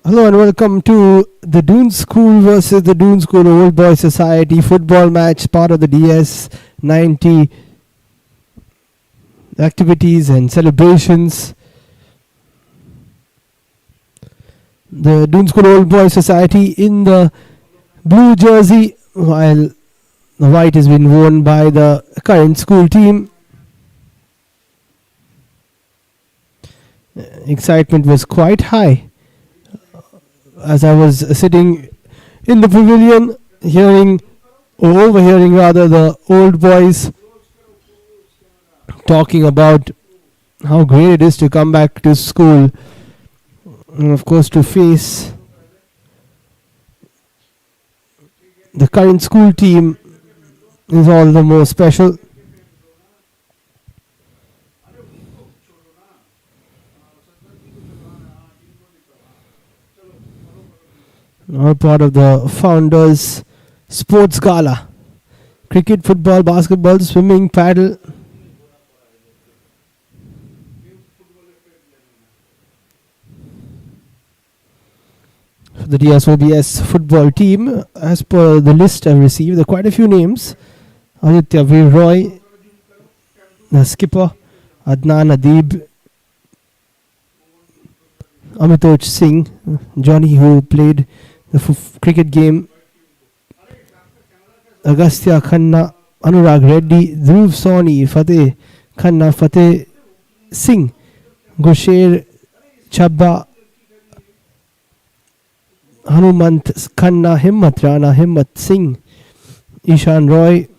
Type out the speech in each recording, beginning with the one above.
Hello and welcome to the Doon School versus the Doon School Old Boys Society football match, part of the DS90 activities and celebrations. The Doon School Old Boys Society in the blue jersey, while the white has been worn by the current school team. Excitement was quite high as I was sitting in the pavilion, overhearing rather, the old boys talking about how great it is to come back to school and of course to face the current school team is all the more special. All part of the founders sports gala: cricket, football, basketball, swimming, paddle. The DSOBS football team, as per the list I've received, there are quite a few names. Aditya Veer Roy, the skipper, Adnan Adib, Amitoj Singh, Johnny, who played the cricket game, Agastya Khanna, Anurag Reddy, Dhruv Soni, Fateh Khanna, Fateh Singh, Gusher Chabba, Hanumant Khanna, Himmat Rana, Himmat Singh, Ishan Roy,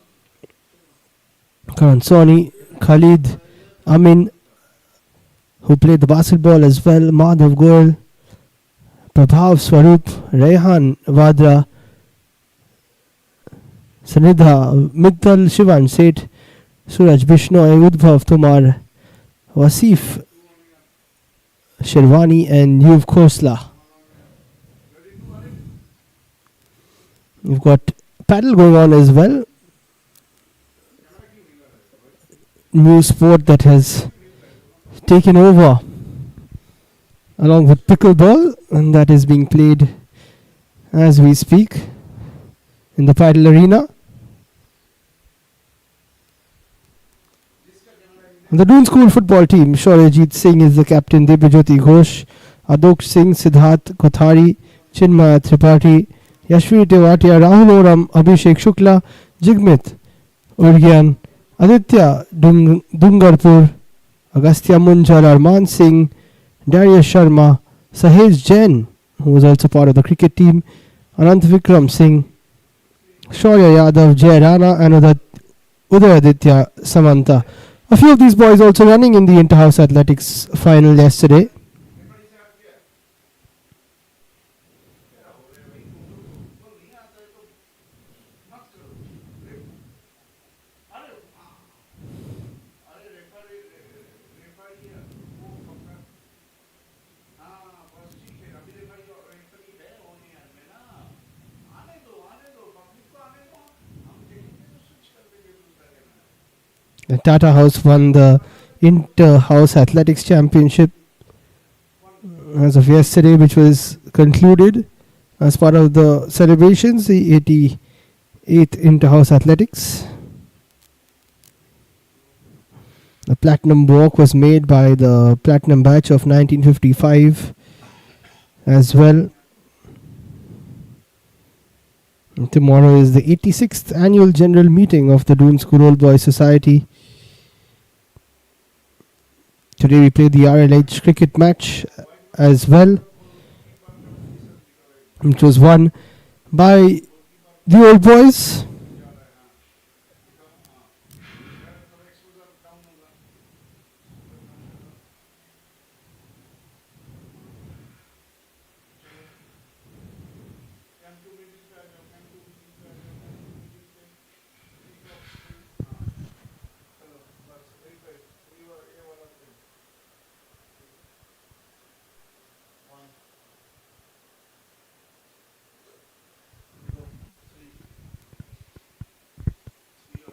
Karan Soni, Khalid Amin, who played the basketball as well, Madhav Goel, Prabhav Swarup, Rehan Vadra, Sanidha, Mittal Shivan Seth, Suraj Bishnoi, Udbhav Tomar, Wasif Sherwani, and Yuv Khosla. You've got paddle going on as well. New sport that has taken over along with pickleball, and that is being played as we speak in the paddle arena. The Doon School football team: Shaurajit Singh is the captain, Dibyajyoti Ghosh, Adok Singh, Siddharth Kothari, Chinmaya Tripathi, Yashvi Tewatia, Rahul Oram, Abhishek Shukla, Jigmit Urgyan, Aditya Dungarpur, Agastya Munjal, Arman Singh, Darius Sharma, Sahej Jain, who was also part of the cricket team, Anant Vikram Singh, Shaurya Yadav, Jay Rana, and Udayaditya Samanta. A few of these boys also running in the inter-house athletics final yesterday. The Tata House won the Inter-House Athletics Championship as of yesterday, which was concluded as part of the celebrations, the 88th Inter-House Athletics. The Platinum Walk was made by the Platinum Batch of 1955 as well. And tomorrow is the 86th Annual General Meeting of the Doon School Old Boys Society. Today we played the RLH cricket match as well, which was won by the Old Boys.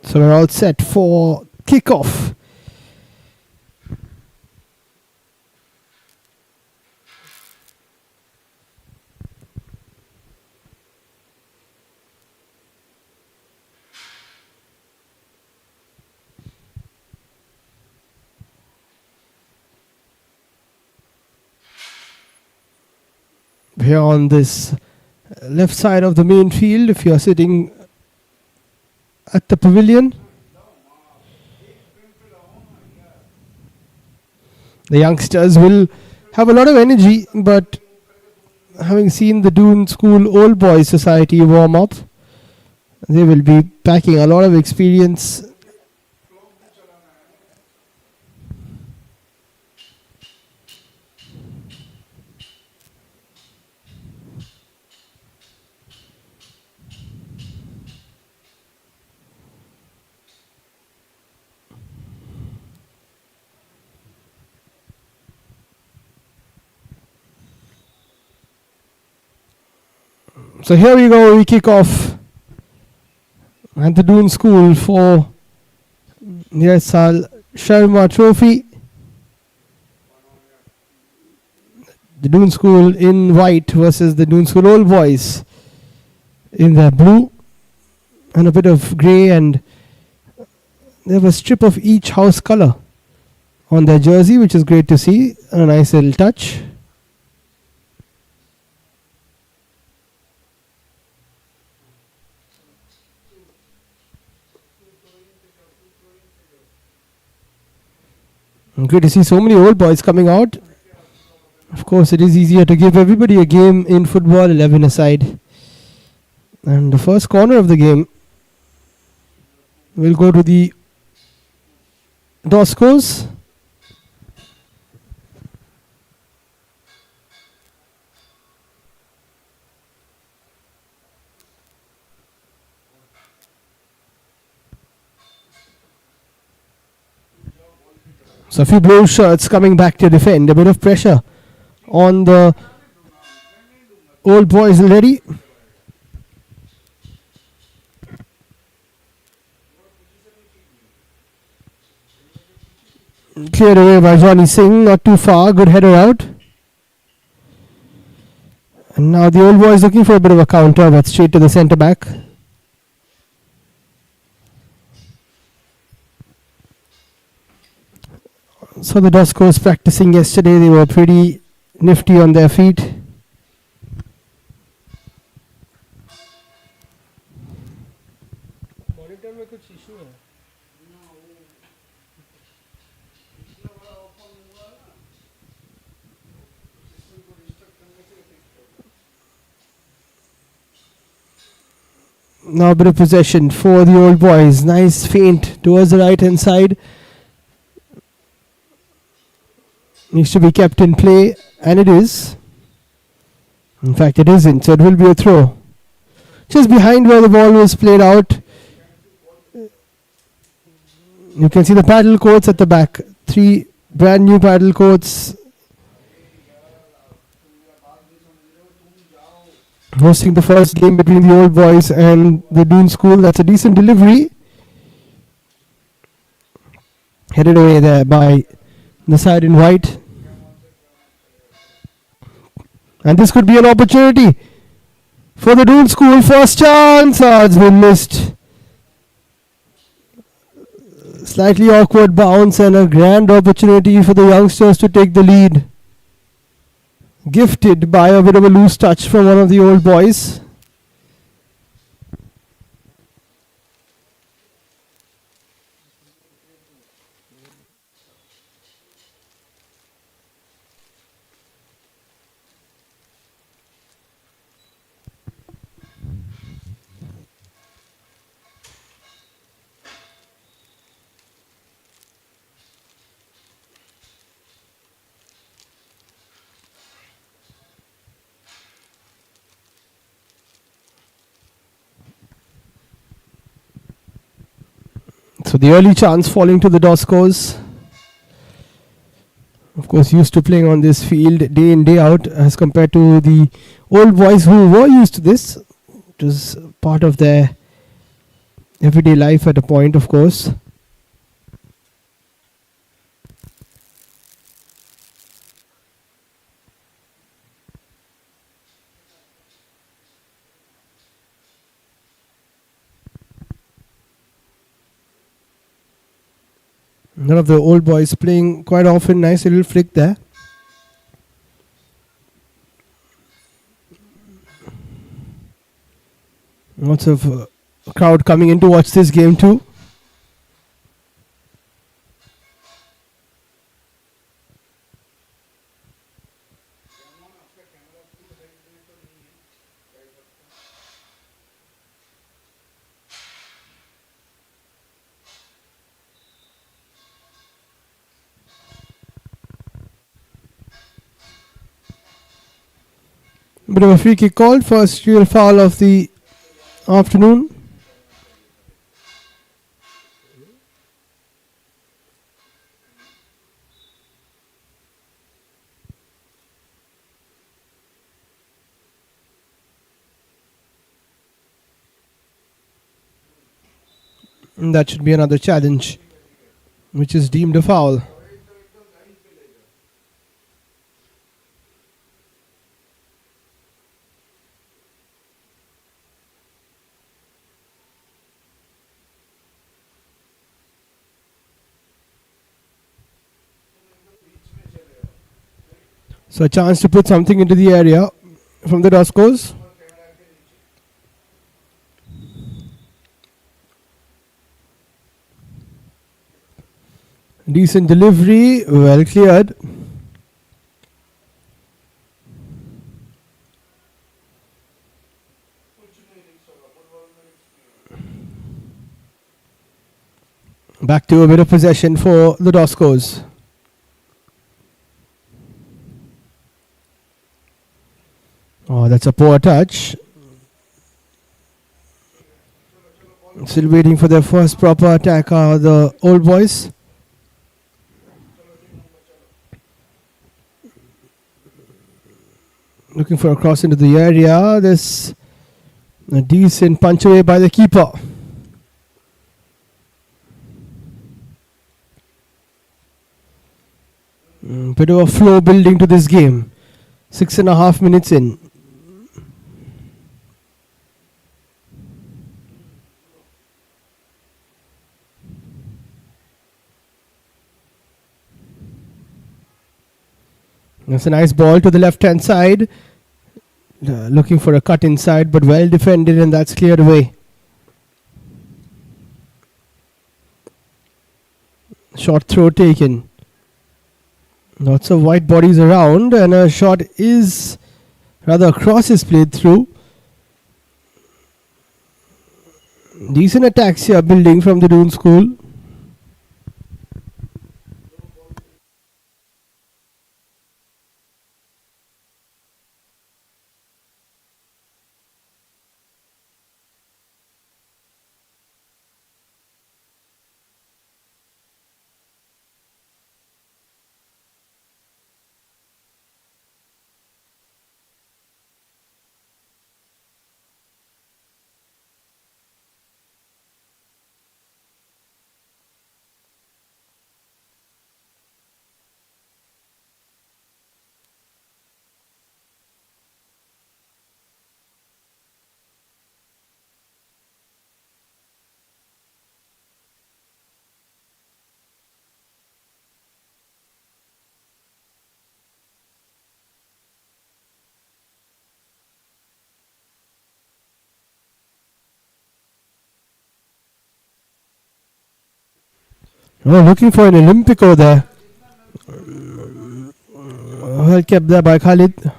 So we're all set for kickoff. here on this left side of the main field if you are sitting at the pavilion. The youngsters will have a lot of energy, but having seen the Doon School Old Boys Society warm up, they will be packing a lot of experience. So here we go, we kick off at the Doon School for the SL Sharma Trophy. The Doon School in white versus the Doon School Old Boys in the blue and a bit of grey, and they have a strip of each house colour on their jersey, which is great to see. A nice little touch. Good to see so many old boys coming out. Of course, it is easier to give everybody a game in football, 11 aside. And the first corner of the game will go to the Doscos. So a few blue shirts coming back to defend. A bit of pressure on the old boys already. Cleared away by Johnny Singh, not too far, good header out. And now the old boys looking for a bit of a counter, but straight to the centre back. So the Doscos practicing yesterday, they were pretty nifty on their feet. Now a bit of possession for the old boys. Nice feint towards the right hand side. Needs to be kept in play, and it is. In fact, it isn't, so it will be a throw. Just behind where the ball was played out. You can see the paddle courts at the back. 3 brand new paddle courts. Hosting the first game between the old boys and the Doon School. That's a decent delivery. Headed away there by the side in white. And this could be an opportunity for the Doon School. First chance. It's been missed. Slightly awkward bounce and a grand opportunity for the youngsters to take the lead. Gifted by a bit of a loose touch from one of the old boys. So the early chance falling to the Doscos. Of course, used to playing on this field day in, day out, as compared to the old boys who were used to this. It was part of their everyday life at a point, of course. None of the old boys playing quite often. Nice little flick there. Lots of crowd coming in to watch this game too. Bit of a free kick called, first real foul of the afternoon. And that should be another challenge, which is deemed a foul. So a chance to put something into the area from the Roscoes. Decent delivery, well cleared. Back to a bit of possession for the Roscoes. Oh, that's a poor touch. Still waiting for their first proper attack are the old boys. Looking for a cross into the area. There's a decent punch away by the keeper. Bit of a flow building to this game. 6.5 minutes in. That's a nice ball to the left-hand side. Looking for a cut inside, but well defended, and that's cleared away. Short throw taken. Lots of white bodies around, and a shot is, rather a cross is played through. Decent attacks here building from the Doon school. Oh, looking for an Olympico there. Well kept there by Khalid.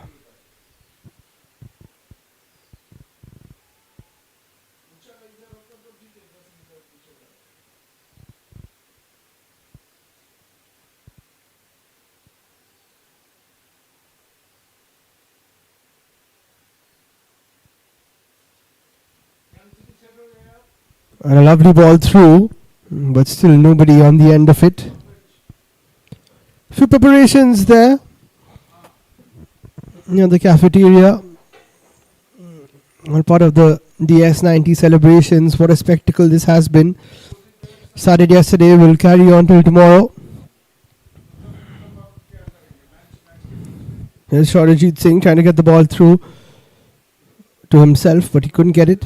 And a lovely ball through, but still nobody on the end of it. Few preparations there near the cafeteria. All part of the DS90 celebrations. What a spectacle this has been. Started yesterday, will carry on till tomorrow. Here's Shorajit Singh trying to get the ball through to himself, but he couldn't get it.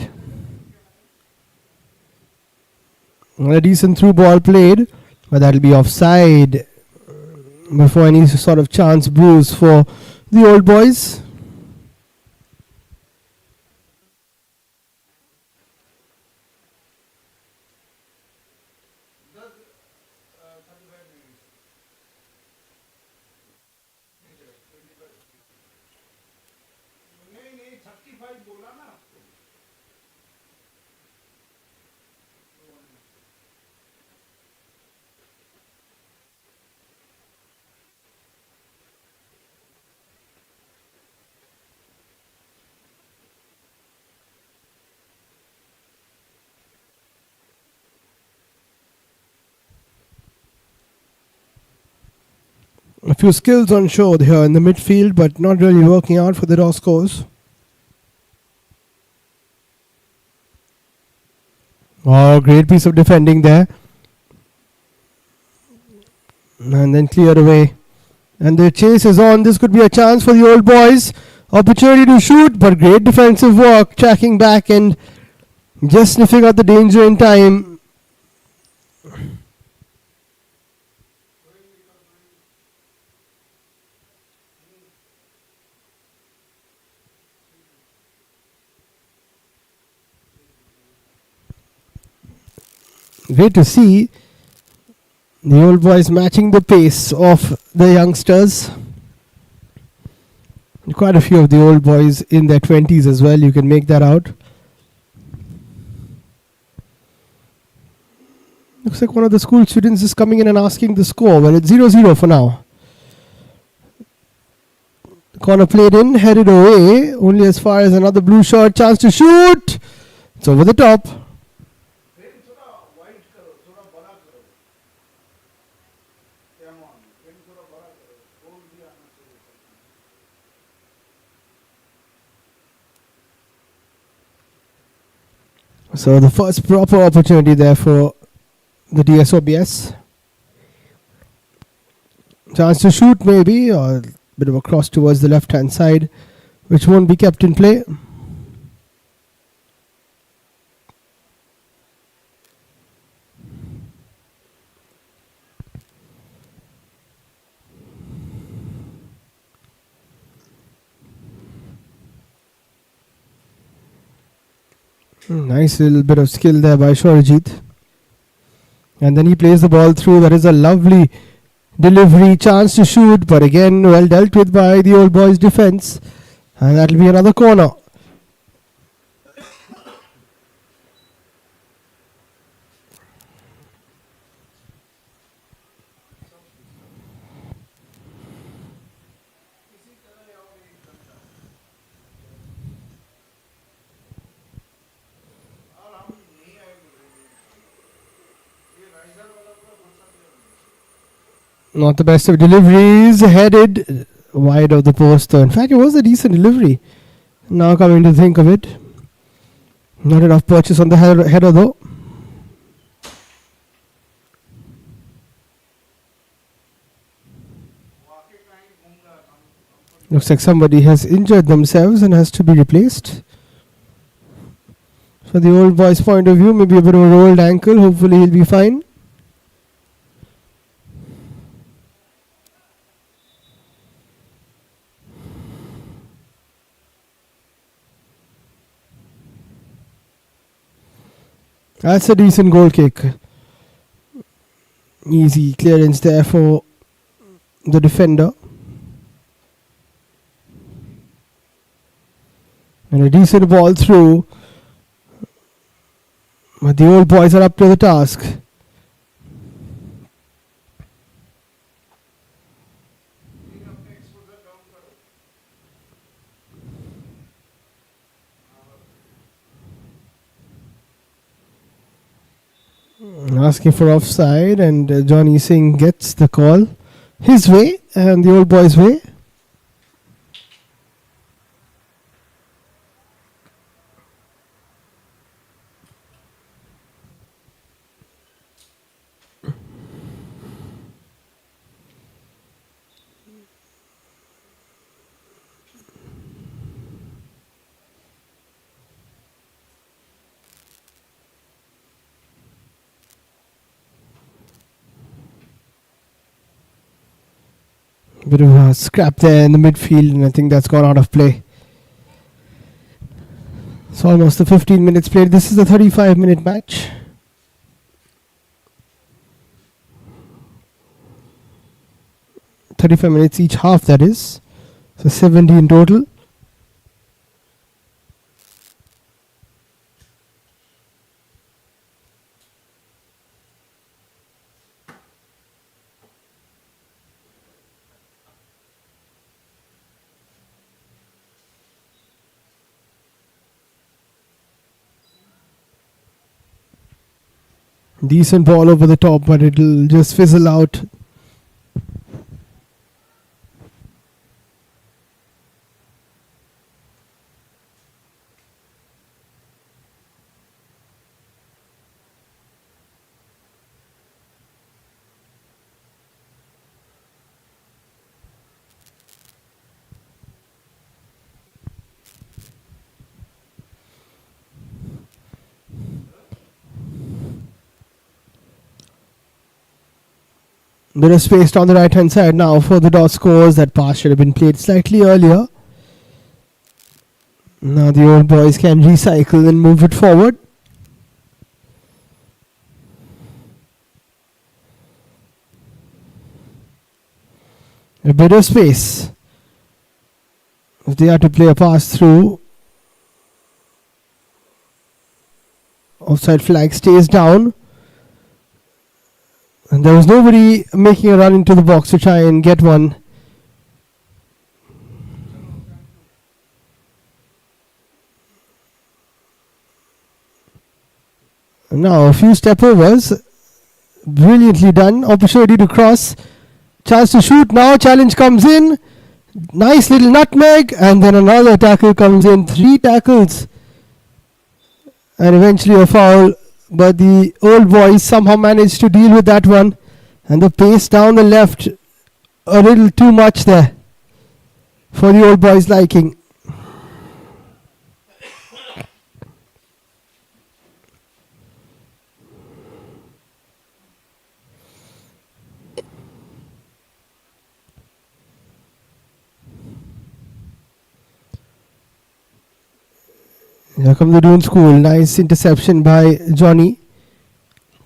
A decent through ball played, but that'll be offside before any sort of chance brews for the old boys. A few skills on show here in the midfield, but not really working out for the Roscoes. Oh, great piece of defending there. And then cleared away. And the chase is on. This could be a chance for the Old Boys. Opportunity to shoot, but great defensive work. Tracking back and just sniffing out the danger in time. Great to see the Old Boys matching the pace of the youngsters. Quite a few of the Old Boys in their 20s as well, you can make that out. Looks like one of the school students is coming in and asking the score. Well, it's 0-0 for now. Corner played in, headed away, only as far as another blue shot, chance to shoot. It's over the top. So the first proper opportunity there for the DSOBS. Chance to shoot maybe, or a bit of a cross towards the left hand side, which won't be kept in play. Nice little bit of skill there by Shorijit. And then he plays the ball through. That is a lovely delivery, chance to shoot, but again well dealt with by the Old Boys defense. And that will be another corner. Not the best of deliveries, headed wide of the post though. In fact, it was a decent delivery. Now coming to think of it. Not enough purchase on the header though. Looks like somebody has injured themselves and has to be replaced. For the Old Boys' point of view, maybe a bit of a rolled ankle. Hopefully he'll be fine. That's a decent goal kick. Easy clearance there for the defender. And a decent ball through. But the Old Boys are up to the task. Asking for offside, and Johnny Singh gets the call his way and the Old Boys' way. Bit of a scrap there in the midfield, and I think that's gone out of play. It's almost the 15 minutes played. This is a 35-minute match. $35 minutes each half, that is. So 70 in total. Decent ball over the top, but it'll just fizzle out. Bit of space on the right hand side now for the dot scores. That pass should have been played slightly earlier. Now the old boys can recycle and move it forward. A bit of space. If they are to play a pass through, offside flag stays down. And there was nobody making a run into the box to try and get one. And now a few step overs. Brilliantly done. Opportunity to cross. Chance to shoot. Now challenge comes in. Nice little nutmeg. And then another tackle comes in. 3 tackles. And eventually a foul. But the old boys somehow managed to deal with that one. And the pace down the left, a little too much there for the old boys' liking. Here come the Doon school. Nice interception by Johnny.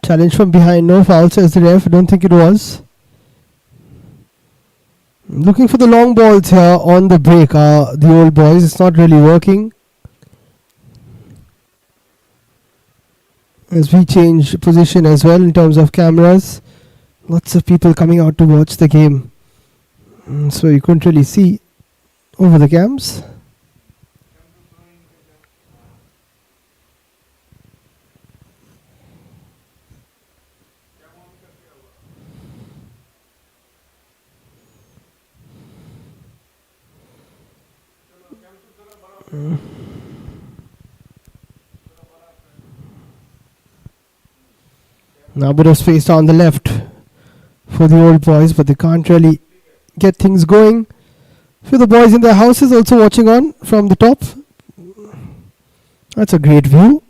Challenge from behind. No foul, says the ref. Don't think it was. Looking for the long balls here on the break. The old boys. It's not really working. As we change position as well in terms of cameras. Lots of people coming out to watch the game. So you couldn't really see over the cams. Now a bit of space on the left for the old boys, but they can't really get things going. For the boys in their houses also watching on from the top. That's a great view.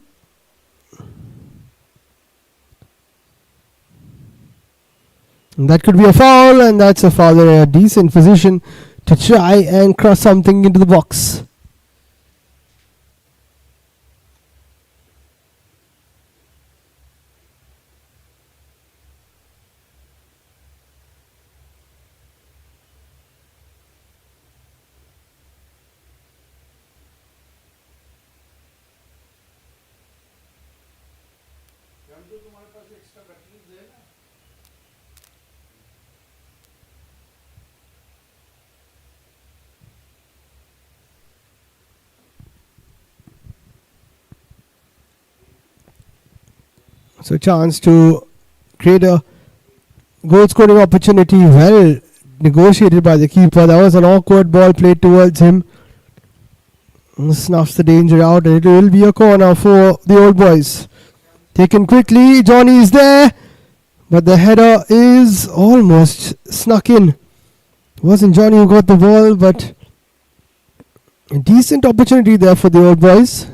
And that could be a foul, and that's a foul. They're in a decent position to try and cross something into the box. So chance to create a goal scoring opportunity, well negotiated by the keeper. That was an awkward ball played towards him. Snuffs the danger out, and it will be a corner for the old boys. Taken quickly, Johnny is there, but the header is almost snuck in. It wasn't Johnny who got the ball, but a decent opportunity there for the old boys.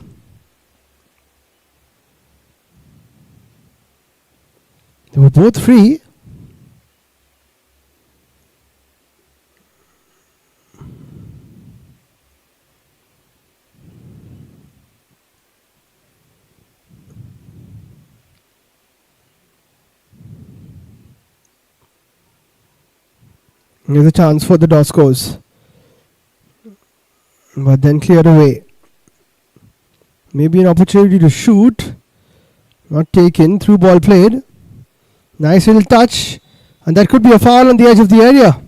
They were both free. Here's a chance for the Doskos. But then cleared away. Maybe an opportunity to shoot. Not taken. Through ball played. Nice little touch. And that could be a foul on the edge of the area.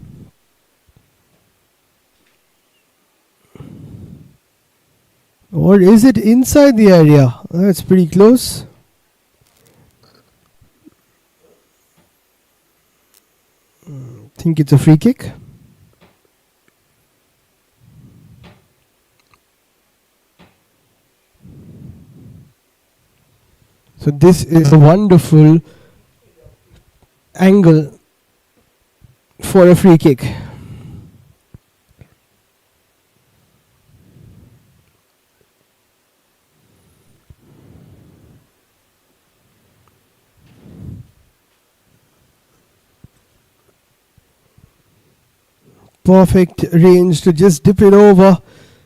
Or is it inside the area? That's pretty close. I think it's a free kick. So this is a wonderful angle for a free kick. Perfect range to just dip it over.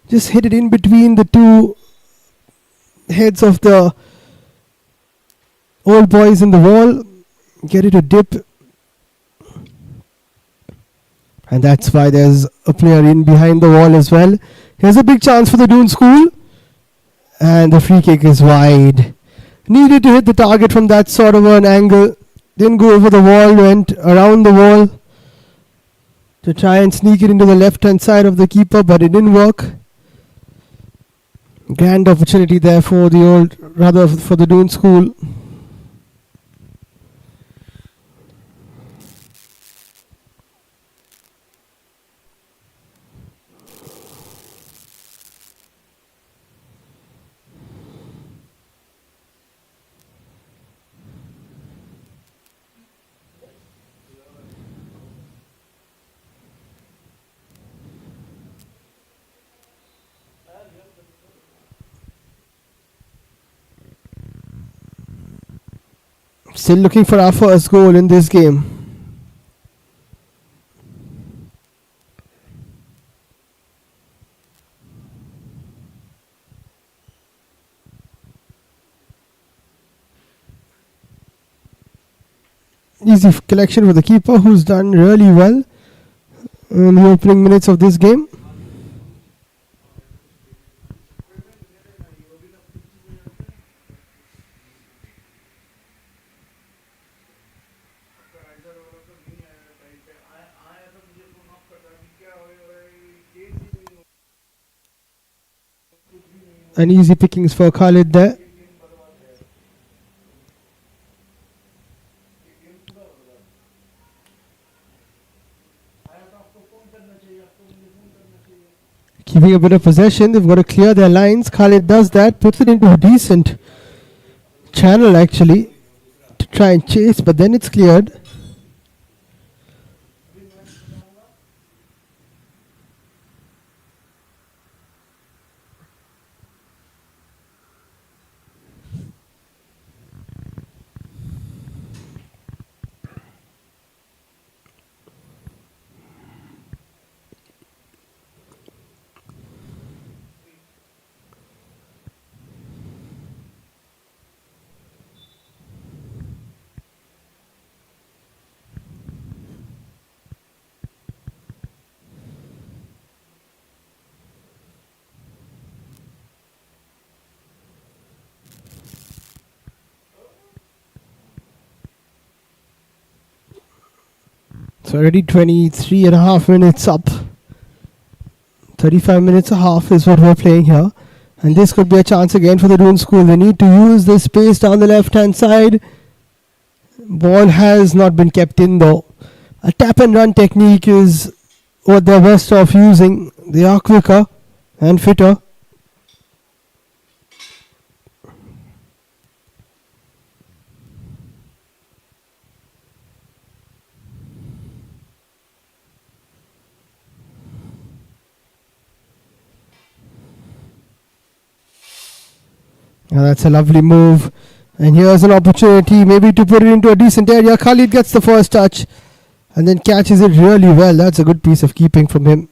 Just hit it in between the two heads of the old boys in the wall. Get it to dip. And that's why there's a player in behind the wall as well. Here's a big chance for the Doon School. And the free kick is wide. Needed to hit the target from that sort of an angle. Didn't go over the wall, went around the wall to try and sneak it into the left hand side of the keeper, but it didn't work. Grand opportunity there for the Doon School. Still looking for our first goal in this game. Easy collection for the keeper, who's done really well in the opening minutes of this game. And easy pickings for Khalid there. Keeping a bit of possession, they've got to clear their lines. Khalid does that, puts it into a decent channel actually to try and chase, but then it's cleared. So already 23 and a half minutes up. 35 minutes a half is what we're playing here. And this could be a chance again for the Doon School. They need to use this space down the left hand side. Ball has not been kept in though. A tap and run technique is what they're best off using. They are quicker and fitter. Now that's a lovely move. And here's an opportunity maybe to put it into a decent area. Khalid gets the first touch and then catches it really well. That's a good piece of keeping from him.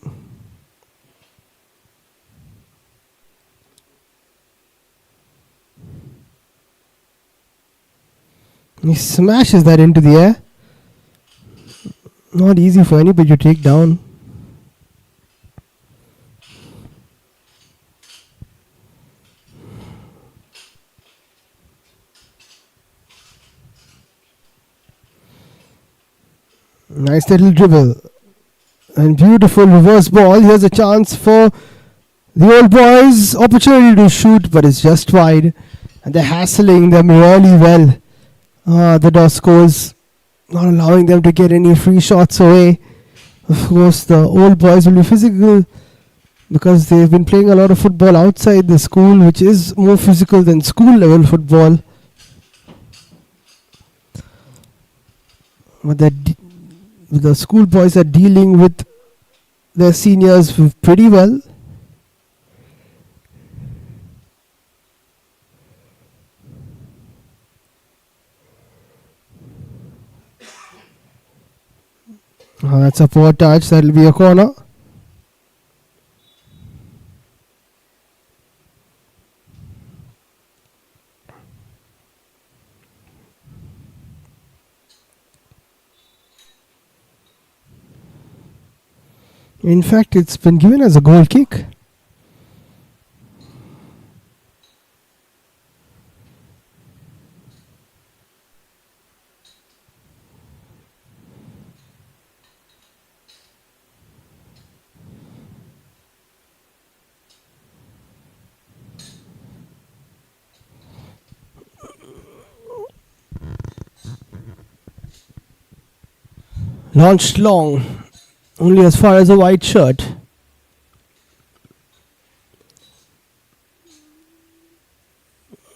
He smashes that into the air. Not easy for anybody to take down. Nice little dribble. And beautiful reverse ball. Here's a chance for the old boys. Opportunity to shoot, but it's just wide. And they're hassling them really well. The Doskos not allowing them to get any free shots away. Of course, the old boys will be physical because they've been playing a lot of football outside the school, which is more physical than school level football. But the school boys are dealing with their seniors pretty well. That's a poor touch. That'll be a corner. In fact, it's been given as a goal kick. Launched long, only as far as a white shirt.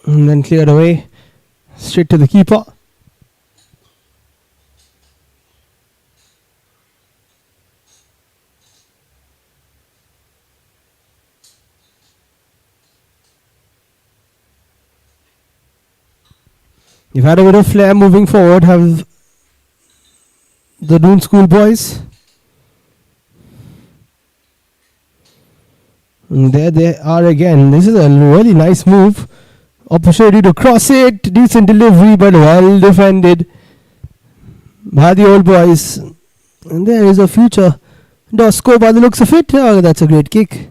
And then cleared away, straight to the keeper. You've had a bit of flair moving forward, have the Doon School boys. And there they are again. This is a really nice move. Opportunity to cross it. Decent delivery, but well defended by the old boys. And there is a future Dosko by the looks of it. Oh, that's a great kick.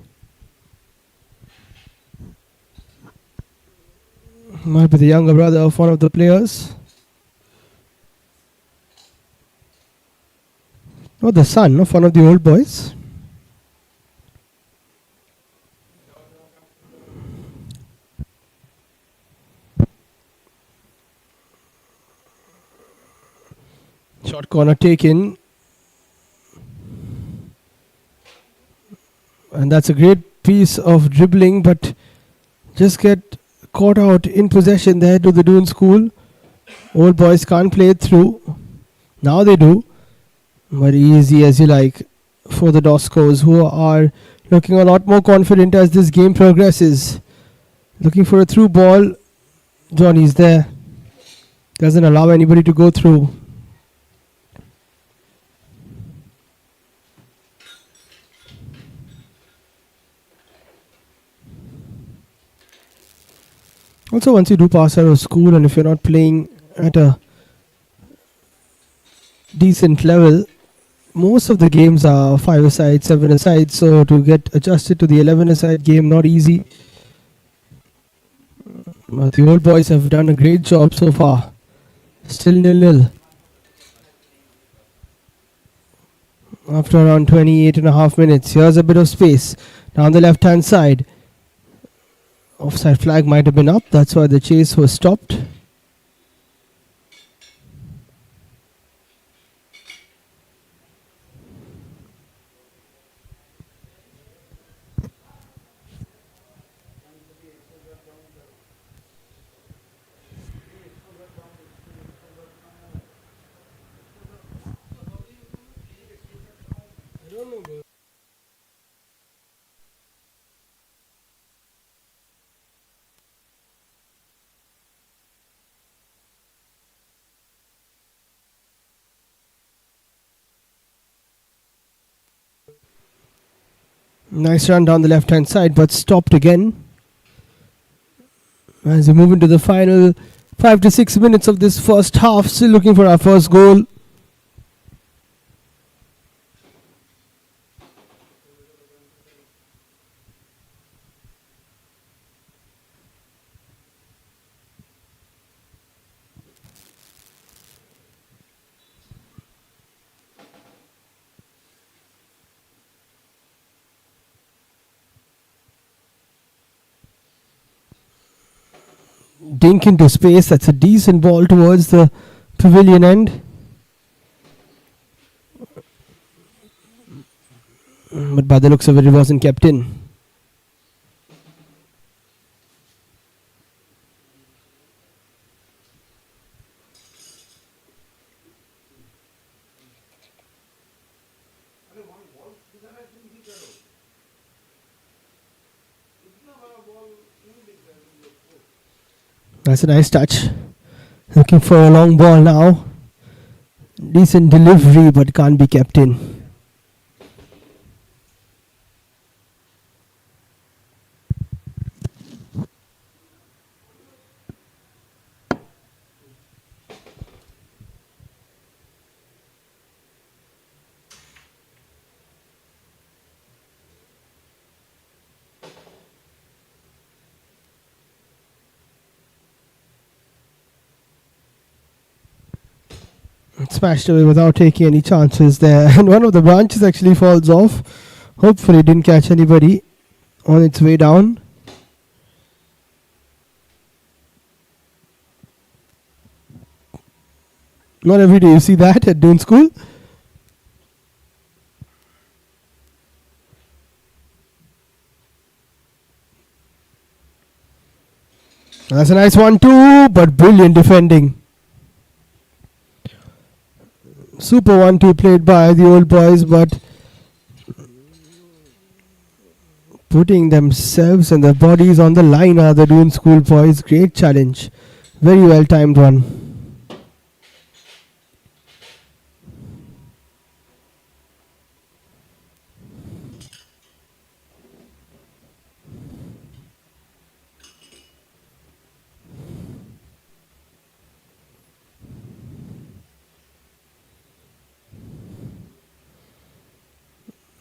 Might be the younger brother of one of the players. Or the son of one of the old boys. Short corner taken. And that's a great piece of dribbling, but just get caught out in possession there to the Doon School. Old boys can't play it through. Now they do. But easy as you like for the Doskos, who are looking a lot more confident as this game progresses. Looking for a through ball. Johnny's there. Doesn't allow anybody to go through. Also, once you do pass out of school, and if you're not playing at a decent level, most of the games are 5-a-side, 7-a-side, so to get adjusted to the 11-a-side game, not easy. But the old boys have done a great job so far. Still 0-0. After around 28.5 minutes, here's a bit of space down the left-hand side. Offside flag might have been up, that's why the chase was stopped. Nice run down the left hand side, but stopped again. As we move into the final 5 to 6 minutes of this first half, still looking for our first goal. Dink into space. That's a decent ball towards the pavilion end. But by the looks of it, it wasn't kept in. That's a nice touch. Looking for a long ball now. Decent delivery, but can't be kept in. Smashed away without taking any chances there. And one of the branches actually falls off. Hopefully didn't catch anybody on its way down. Not every day you see that at Doon School. That's a nice one too, but brilliant defending. Super 1-2 played by the old boys, but putting themselves and their bodies on the line are the Doon School boys. Great challenge. Very well timed one.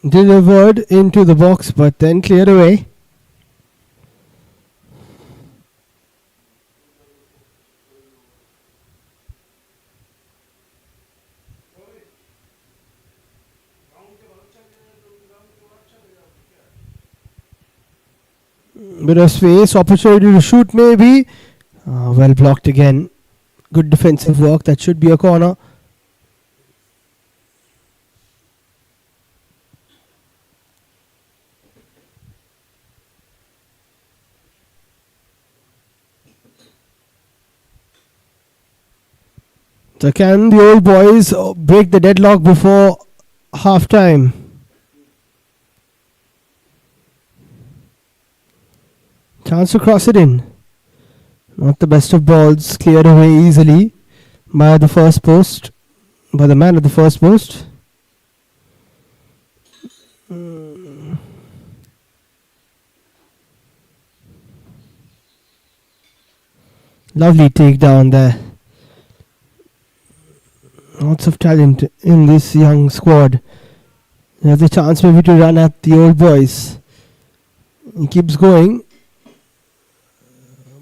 Delivered into the box, but then cleared away. Bit of space, opportunity to shoot maybe. Well blocked again. Good defensive work. That should be a corner. So can the old boys break the deadlock before half time? Chance to cross it in. Not the best of balls. Cleared away easily by the first post. By the man at the first post. Lovely takedown there. Lots of talent in this young squad. There's a chance maybe to run at the old boys. He keeps going,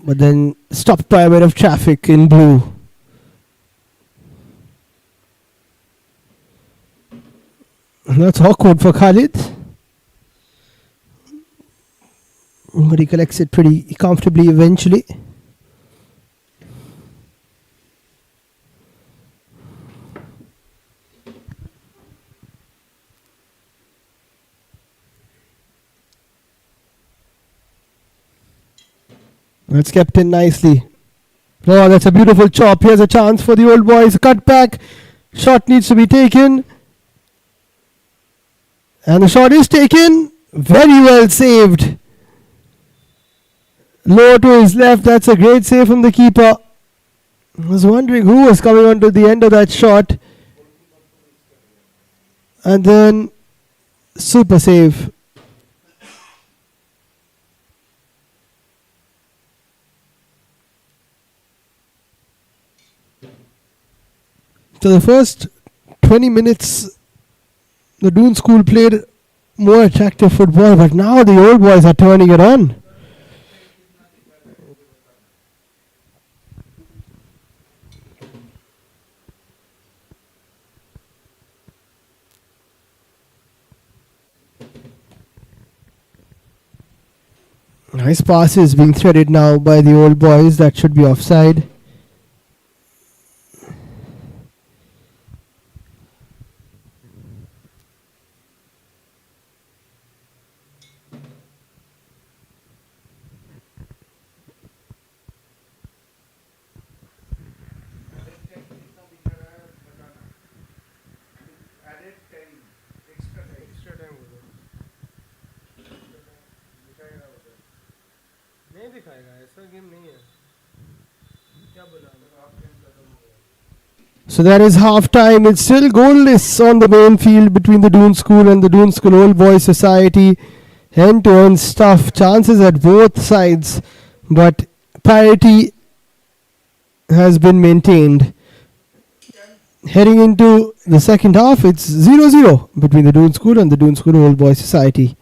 but then stopped by a bit of traffic in blue. That's awkward for Khalid, but he collects it pretty comfortably eventually. That's kept in nicely. Oh, that's a beautiful chop. Here's a chance for the old boys. Cut back. Shot needs to be taken. And the shot is taken. Very well saved. Low to his left. That's a great save from the keeper. I was wondering who was coming on to the end of that shot. And then super save. So the first 20 minutes, the Doon School played more attractive football, but now the old boys are turning it on. Nice passes being threaded now by the old boys. That should be offside. So that is half time. It's still goalless on the main field between the Doon School and the Doon School Old Boys Society. End-to-end stuff. Chances at both sides. But parity has been maintained. Heading into the second half, it's 0-0 between the Doon School and the Doon School Old Boys Society.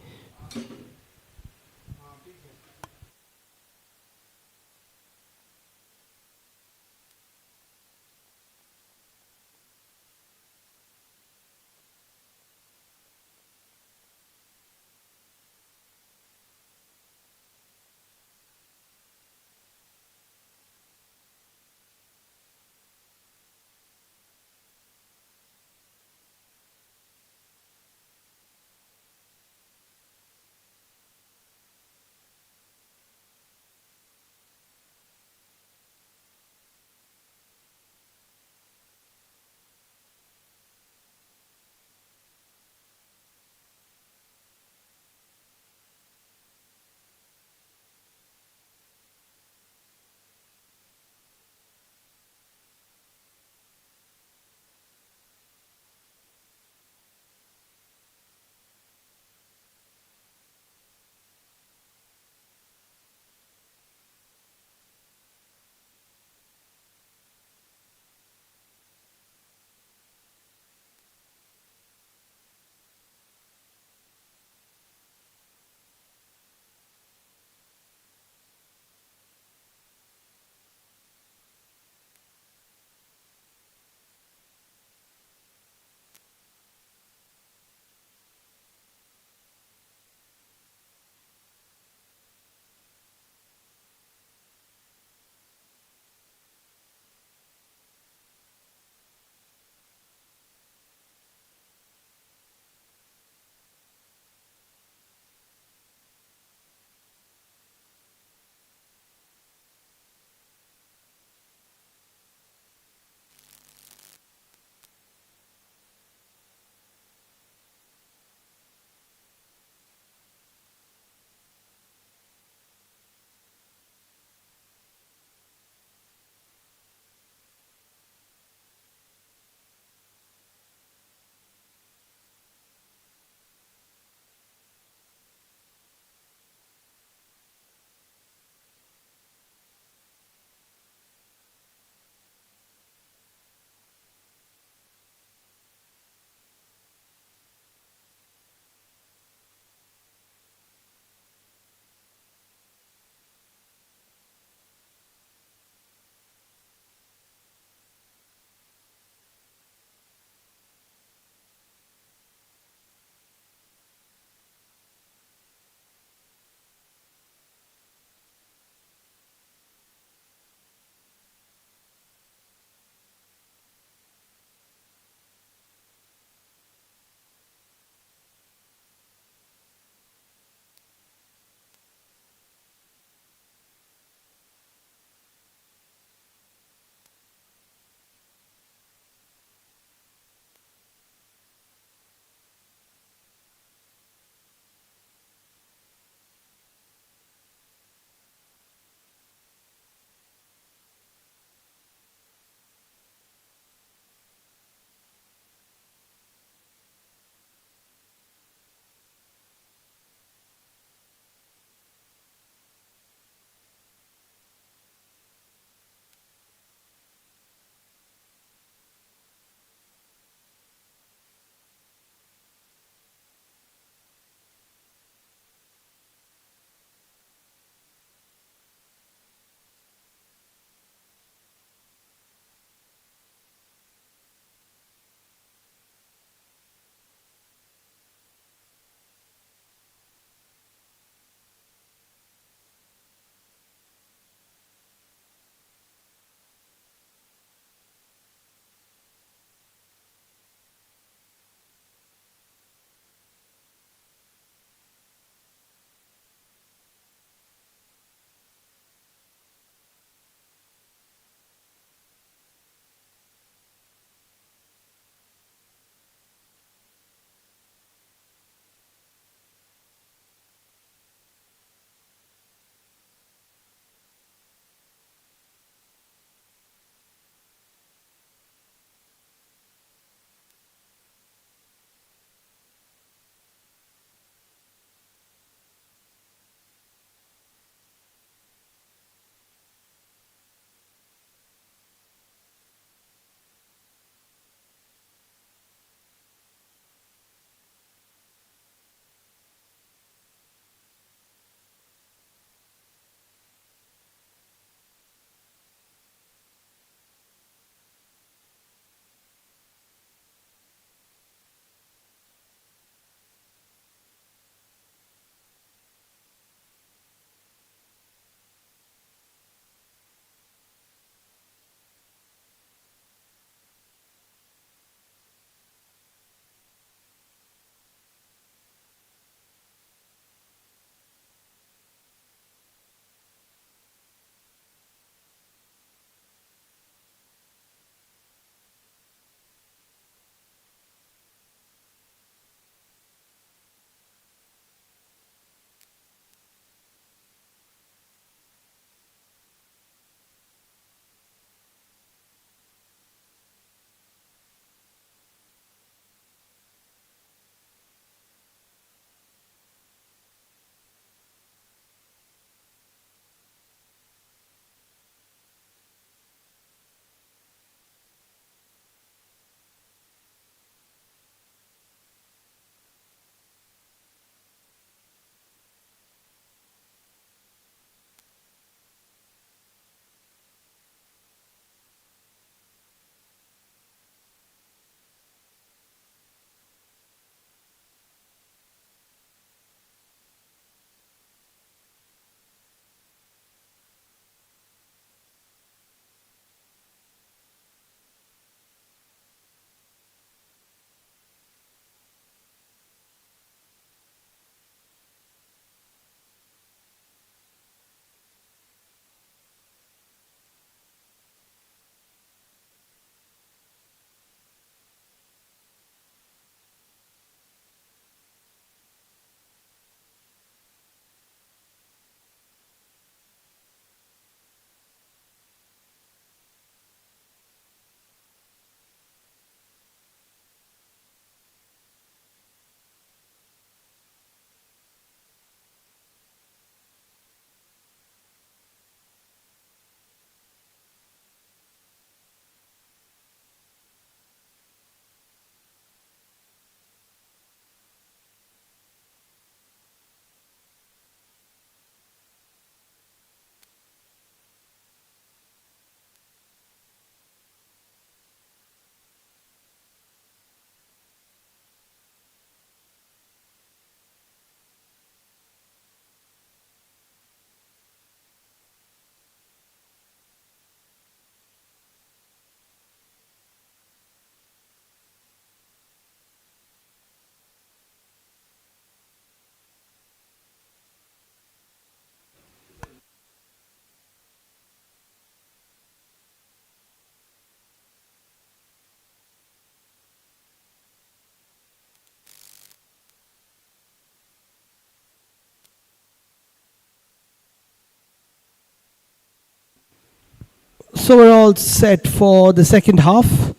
So we're all set for the second half.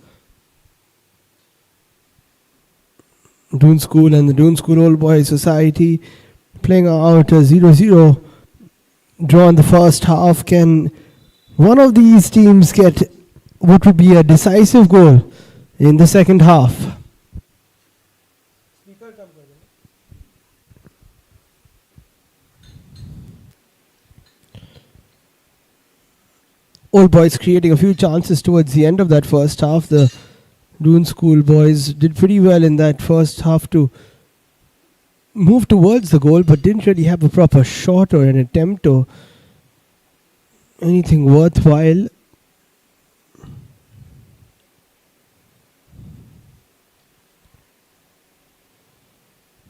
Doon School and the Doon School Old Boys Society playing out a 0-0 draw in the first half. Can one of these teams get what would be a decisive goal in the second half? Old Boys creating a few chances towards the end of that first half. The Doon School boys did pretty well in that first half to move towards the goal, but didn't really have a proper shot or an attempt or anything worthwhile.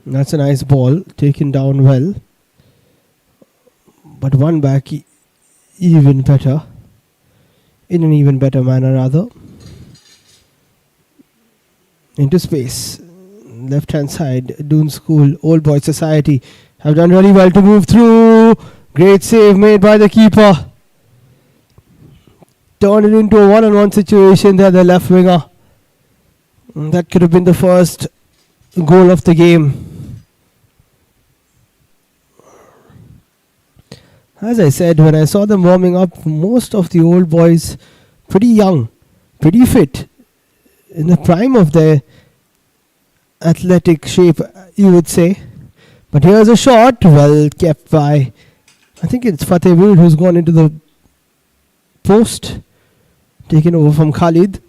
That's a nice ball, taken down well, but one back even better, in an even better manner rather. Into space, left hand side. Doon School Old Boys Society have done really well to move through. Great save made by the keeper. Turned it into a one-on-one situation there, the left winger. That could have been the first goal of the game. As I said, when I saw them warming up, most of the old boys pretty young, pretty fit, in the prime of their athletic shape, you would say. But here's a shot, well kept by, I think it's Fateh Wood who's gone into the post, taken over from Khalid.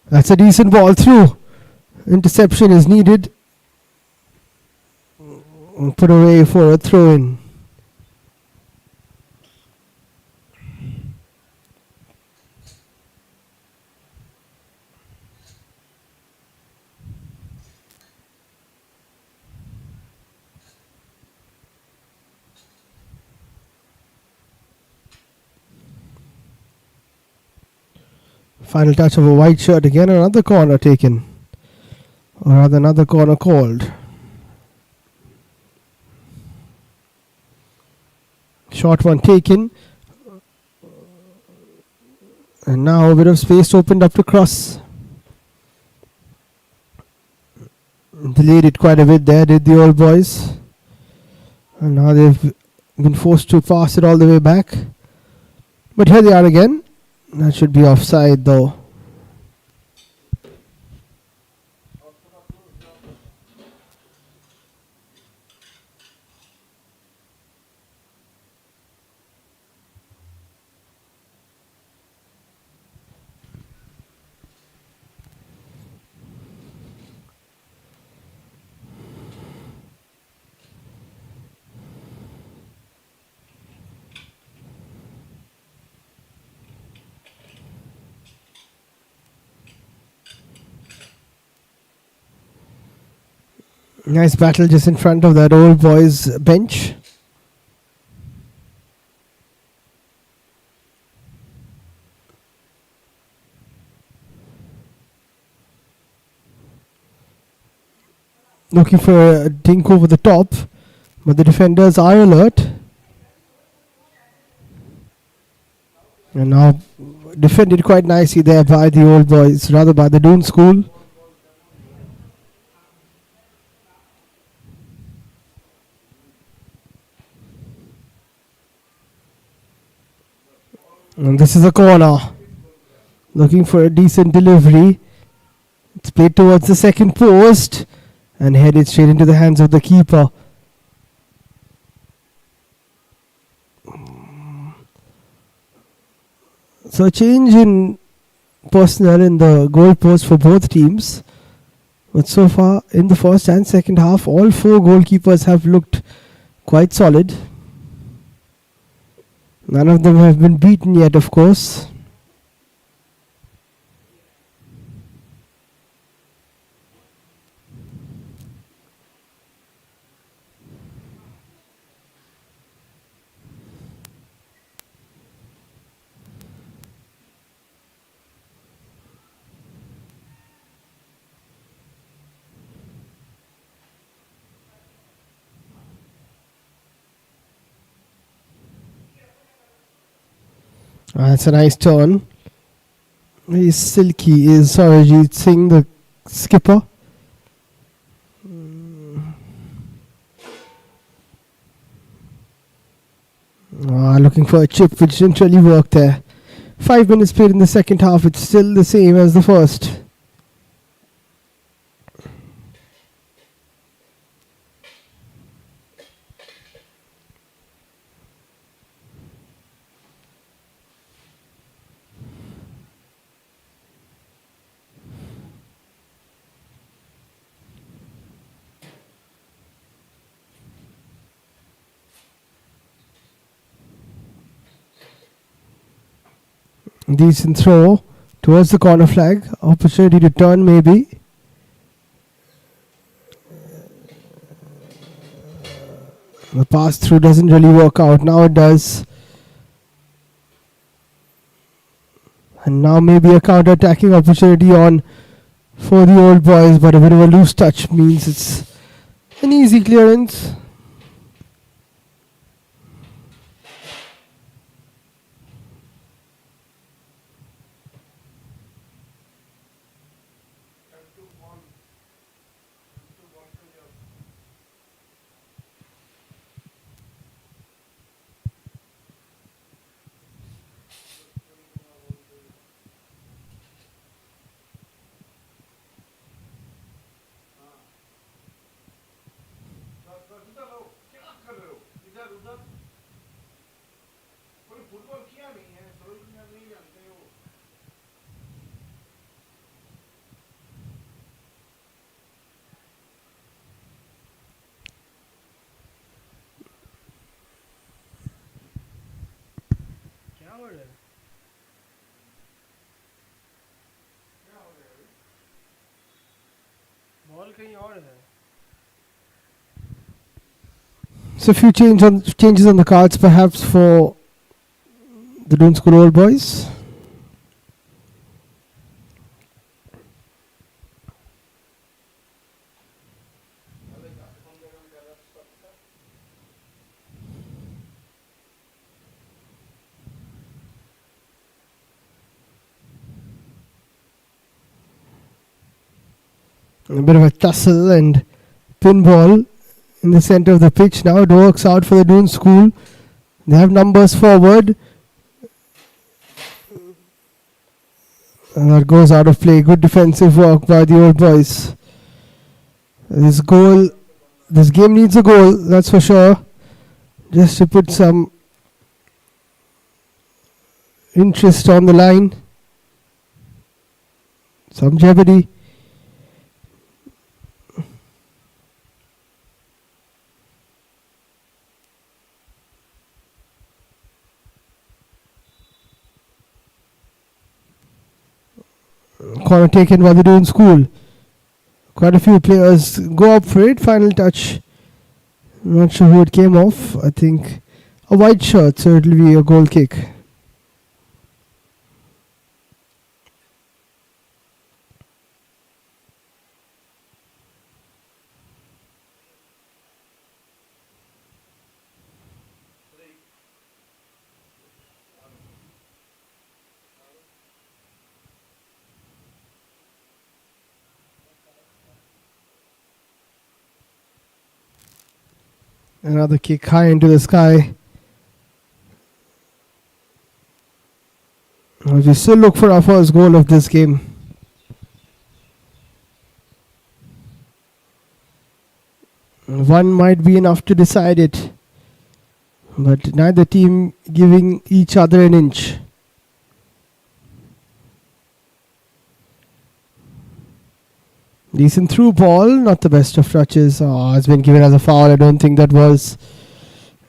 That's a decent ball through. Interception is needed. Put away for a throw-in. Final touch of a white shirt again. Another corner taken. Or rather another corner called. Short one taken. And now a bit of space opened up to cross. Delayed it quite a bit there, did the old boys. And now they've been forced to pass it all the way back. But here they are again. That should be offside though. Nice battle just in front of that old boys bench. Looking for a dink over the top, but the defenders are alert. And now defended quite nicely there by the old boys, rather by the Doon School. And this is a corner. Looking for a decent delivery. It's played towards the second post and headed straight into the hands of the keeper. So a change in personnel in the goal post for both teams. But so far in the first and second half, all four goalkeepers have looked quite solid. None of them have been beaten yet, of course. That's a nice turn. He's silky. Is Sarajit Singh the skipper? Looking for a chip which didn't really work there. 5 minutes played in the second half. It's still the same as the first. Decent throw towards the corner flag. Opportunity to turn maybe. The pass through doesn't really work out. Now it does. And now maybe a counter-attacking opportunity on for the old boys, but a bit of a loose touch means it's an easy clearance. So a few changes on the cards perhaps for the Doon School old boys. A bit of a tussle and pinball in the center of the pitch. Now it works out for the Doon School. They have numbers forward. And that goes out of play. Good defensive work by the old boys. This game needs a goal, that's for sure. Just to put some interest on the line. Some jeopardy. Corner taken by the Doon School. Quite a few players go up for it. Final touch. Not sure who it came off. I think a white shirt, so it will be a goal kick. Another kick high into the sky. We still look for our first goal of this game. One might be enough to decide it, but neither team giving each other an inch. Decent through ball, not the best of touches. It's been given as a foul. I don't think that was.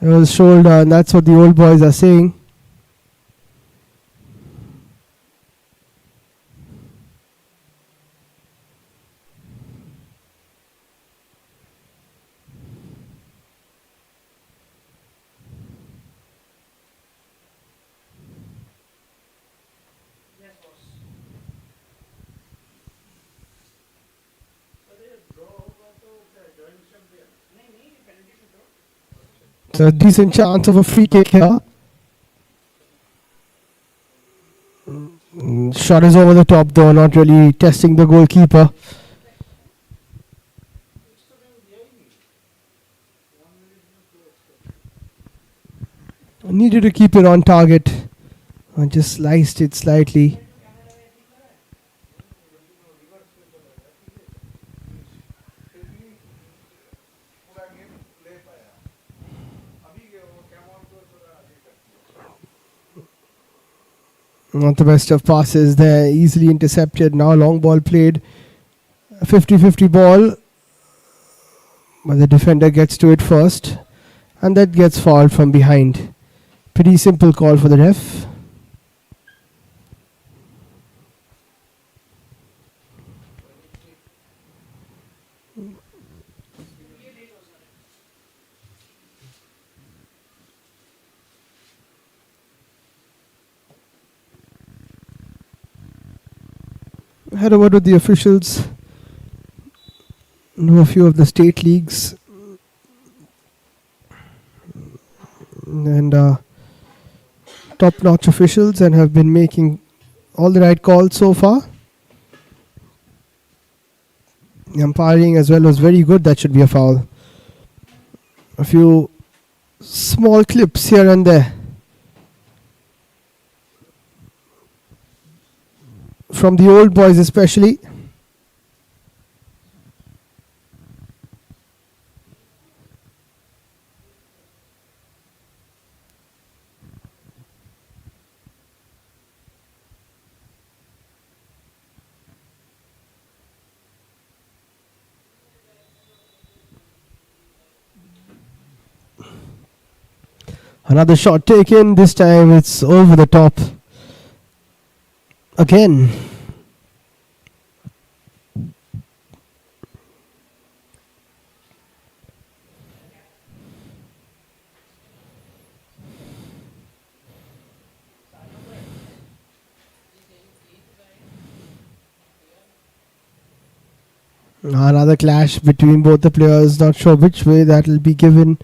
It was shoulder, and that's what the old boys are saying. It's a decent chance of a free kick here. Shot is over the top though, not really testing the goalkeeper. Needed to keep it on target. I just sliced it slightly. Not the best of passes there, easily intercepted. Now long ball played, 50-50 ball, but the defender gets to it first, and that gets fouled from behind. Pretty simple call for the ref. Head over to the officials. Know a few of the state leagues and top-notch officials, and have been making all the right calls so far. The umpiring as well was very good. That should be a foul. A few small clips here and there from the old boys especially. Another shot taken. This time it's over the top. Again. Another clash between both the players. Not sure which way that will be given.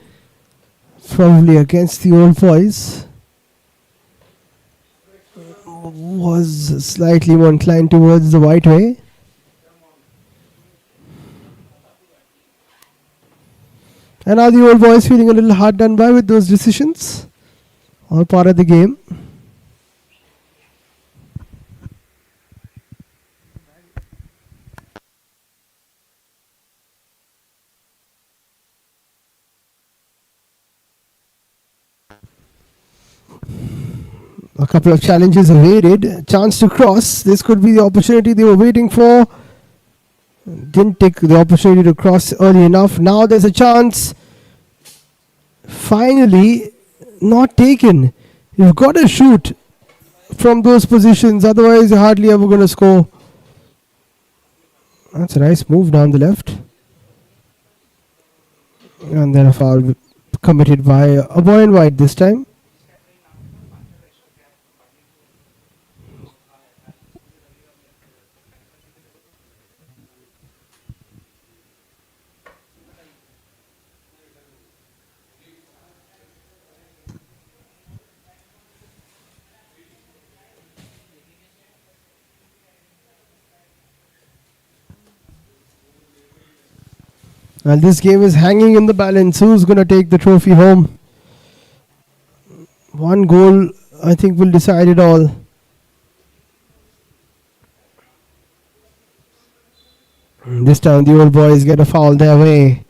Probably against the old boys. Was slightly more inclined towards the white way. And are the old boys feeling a little hard done by with those decisions? All part of the game. A couple of challenges awaited. Chance to cross. This could be the opportunity they were waiting for. Didn't take the opportunity to cross early enough. Now there's a chance. Finally, not taken. You've got to shoot from those positions. Otherwise, you're hardly ever going to score. That's a nice move down the left. And then a foul committed by a boy in white this time. And this game is hanging in the balance. Who's going to take the trophy home? One goal, I think, will decide it all. This time the old boys get a foul their way.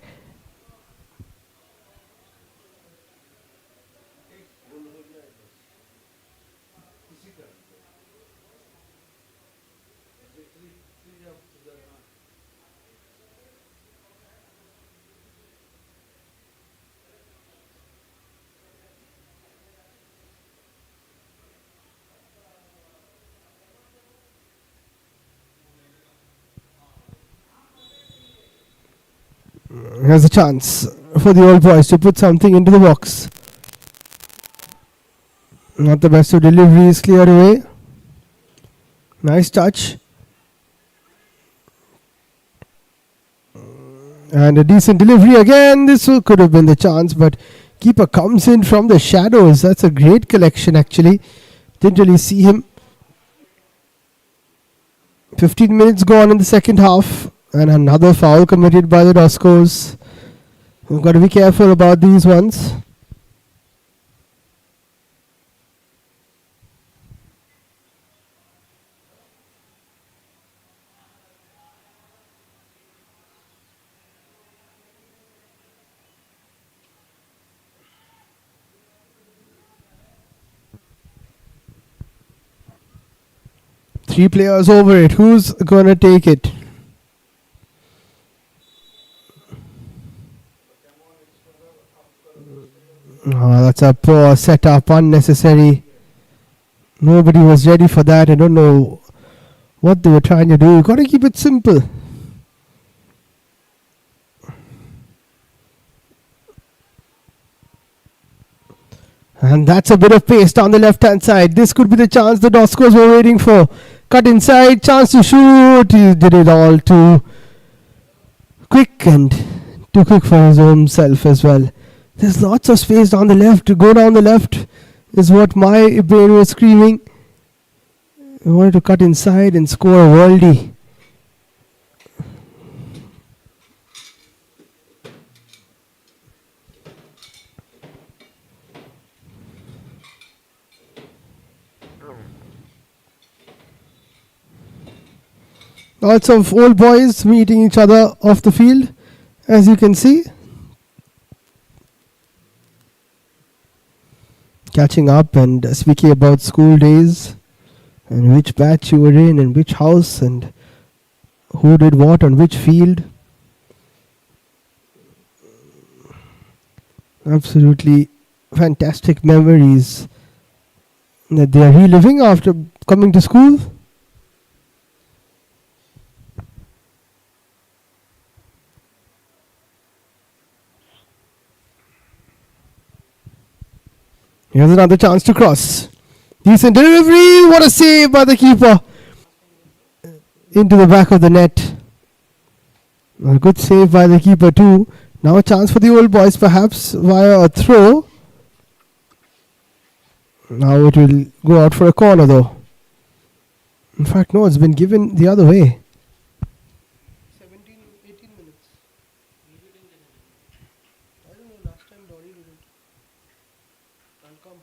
Here's a chance for the old boys to put something into the box. Not the best of deliveries cleared away. Nice touch. And a decent delivery again. This could have been the chance, but keeper comes in from the shadows. That's a great collection actually. Didn't really see him. 15 minutes gone in the second half, and another foul committed by the Doscos. We've got to be careful about these ones. Three players over it. Who's going to take it? Oh, that's a poor setup, unnecessary. Nobody was ready for that. I don't know what they were trying to do. You got to keep it simple. And that's a bit of pace down the left-hand side. This could be the chance the Doscos were waiting for. Cut inside, chance to shoot. He did it all too quick and too quick for his own self as well. There's lots of space down the left. To go down the left is what my brain was screaming. I wanted to cut inside and score a worldie. Lots of old boys meeting each other off the field, as you can see. Catching up and speaking about school days and which batch you were in and which house and who did what on which field. Absolutely fantastic memories that they are reliving after coming to school. Here's another chance to cross. Decent delivery. What a save by the keeper. Into the back of the net. A good save by the keeper too. Now a chance for the old boys perhaps via a throw. Now it will go out for a corner though. In fact, no, it's been given the other way. 17, 18 minutes. I don't know, last time Dory didn't. I'll come.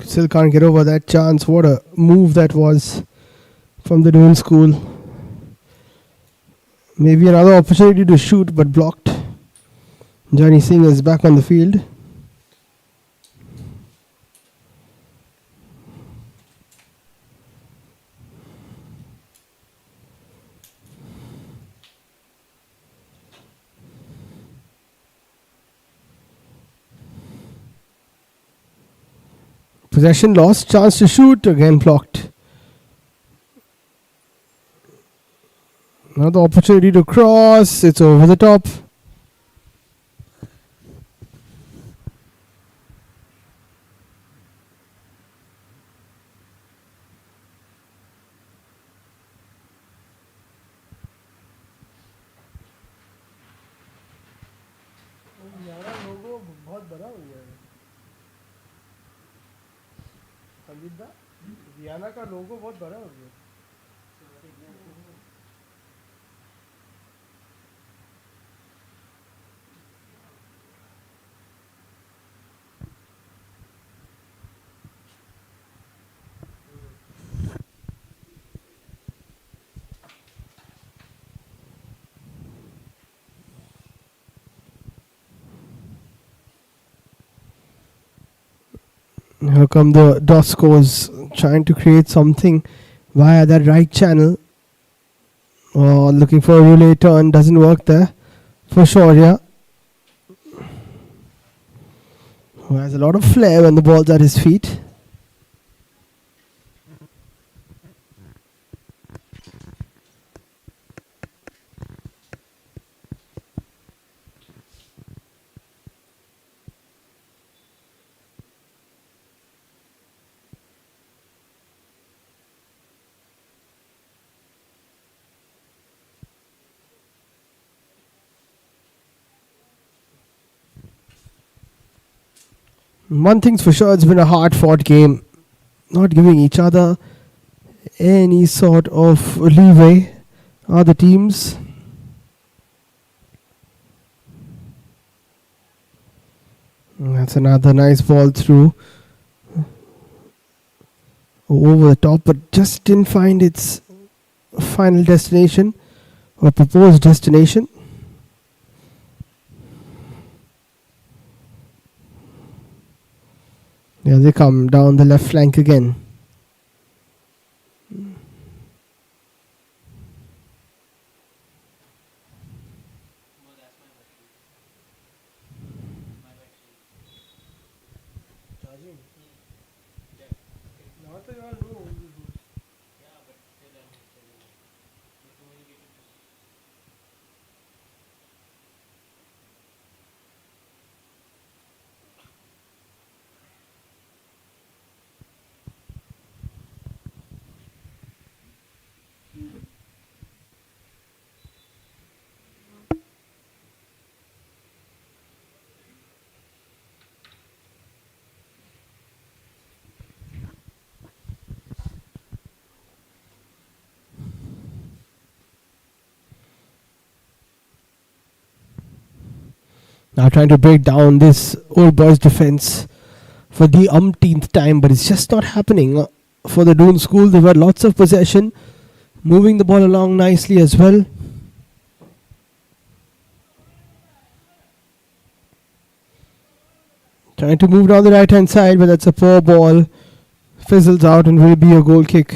Still can't get over that chance. What a move that was from the Doon school. Maybe another opportunity to shoot but blocked. Johnny Singh is back on the field. Possession lost, chance to shoot, again blocked. Another opportunity to cross, it's over the top. Vyana का लोगो बहुत बड़ा हो गया. Here come the Doscos trying to create something via that right channel. Looking for a relay turn, doesn't work there for sure. Yeah, who has a lot of flair when the ball's at his feet. One thing's for sure, it's been a hard-fought game, not giving each other any sort of leeway. Other teams. That's another nice ball through over the top, but just didn't find its final destination or proposed destination. Here they come down the left flank again. Now trying to break down this old boys defense for the umpteenth time, but it's just not happening for the Doon school. They've got lots of possession, moving the ball along nicely as well. Trying to move down the right hand side, but that's a poor ball. Fizzles out and will be a goal kick.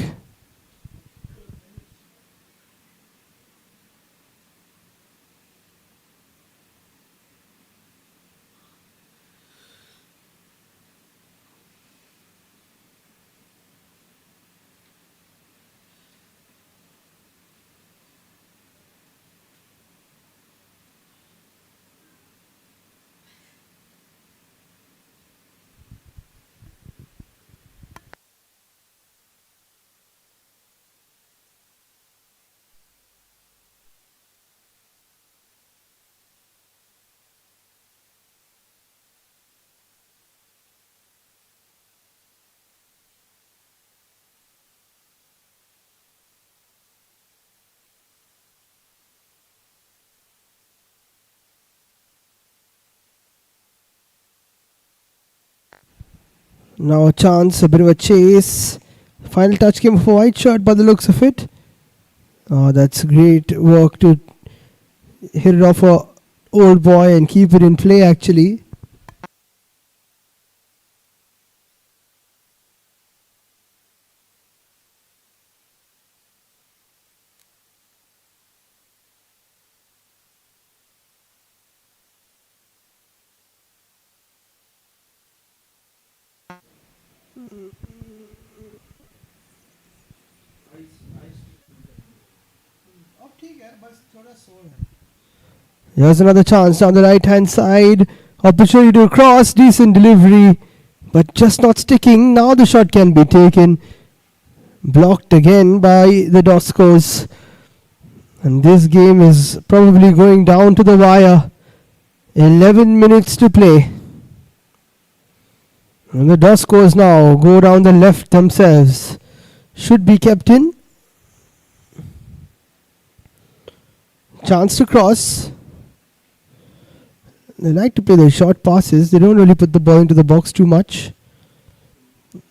Now a chance, a bit of a chase. Final touch came for white shirt by the looks of it. Oh, that's great work to hit it off a old boy and keep it in play actually. Here's another chance down the right hand side. Opportunity to cross, decent delivery, but just not sticking. Now the shot can be taken. Blocked again by the Doskos. And this game is probably going down to the wire. 11 minutes to play. And the Doskos now go down the left themselves. Should be kept in. Chance to cross. They like to play their short passes. They don't really put the ball into the box too much.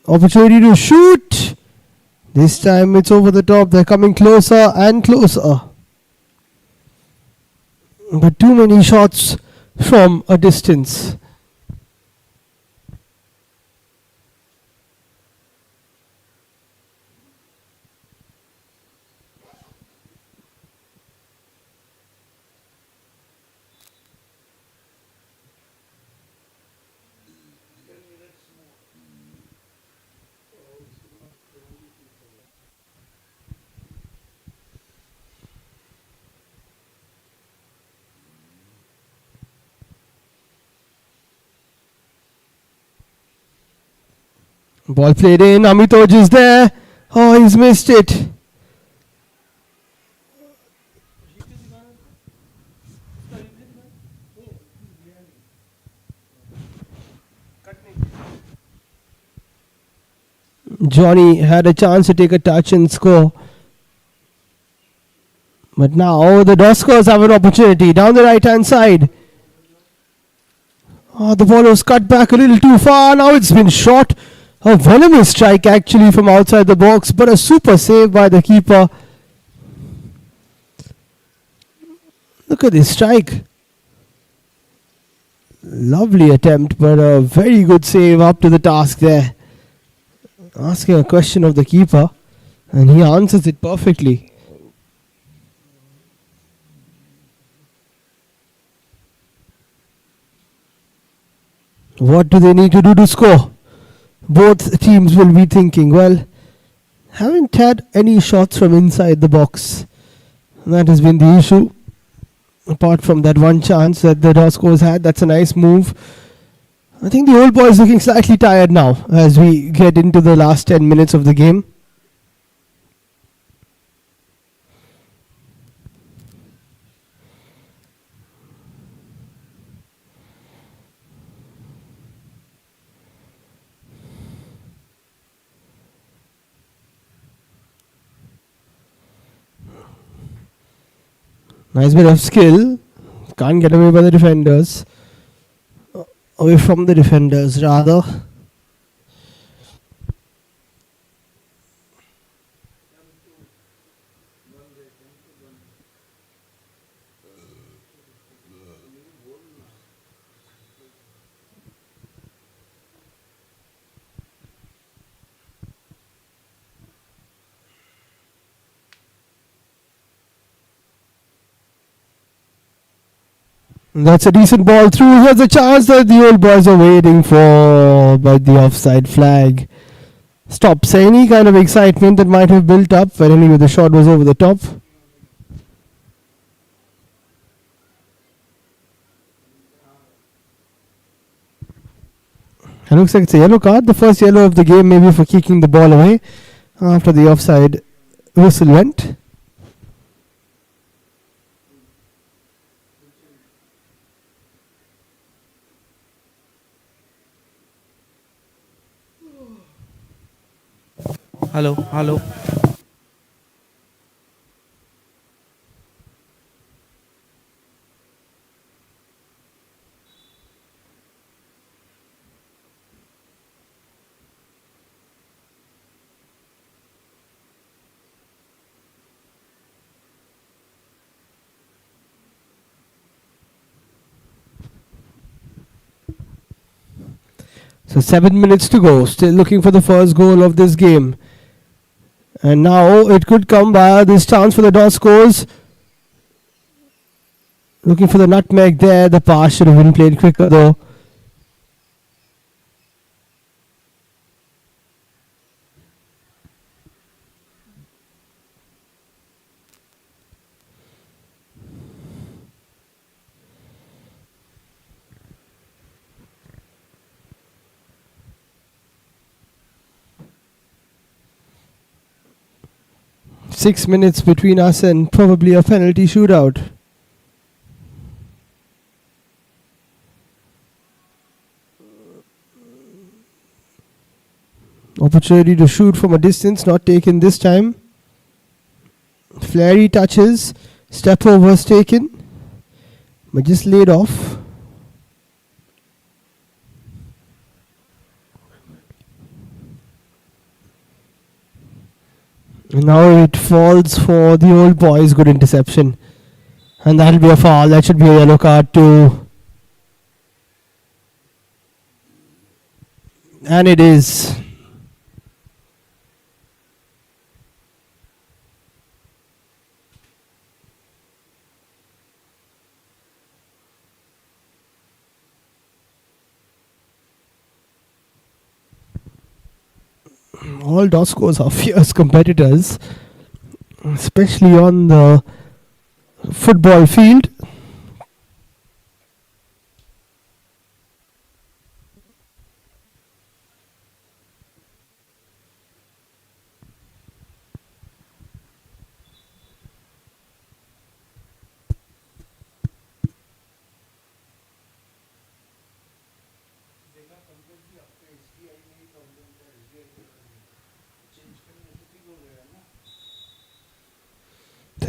Opportunity to shoot. This time it's over the top. They're coming closer and closer. But too many shots from a distance. Ball played in. Amitoj is there. Oh, he's missed it. Johnny had a chance to take a touch and score. But now the Doskers have an opportunity down the right hand side. Oh, the ball was cut back a little too far. Now it's been shot. A venomous strike actually from outside the box, but a super save by the keeper. Look at this strike. Lovely attempt, but a very good save up to the task there. Asking a question of the keeper, and he answers it perfectly. What do they need to do to score? Both teams will be thinking, well, haven't had any shots from inside the box. That has been the issue. Apart from that one chance that the Doskers had, that's a nice move. I think the old boys looking slightly tired now as we get into the last 10 minutes of the game. Nice bit of skill. Can't get away by the defenders. Away from the defenders, rather. That's a decent ball through. Here's a chance that the old boys are waiting for, but the offside flag stops any kind of excitement that might have built up. But anyway, the shot was over the top. It looks like it's a yellow card. The first yellow of the game, maybe for kicking the ball away after the offside whistle went. Hello. So 7 minutes to go. Still looking for the first goal of this game. And now it could come via this chance for the Doskers. Looking for the nutmeg there. The pass should have been played quicker though. Six minutes between us and probably a penalty shootout. Opportunity to shoot from a distance, not taken this time. Flary touches, step overs taken, but just laid off. And now it falls for the old boys. Good interception. And that'll be a foul. That should be a yellow card too. And it is. All Doskers are fierce competitors, especially on the football field.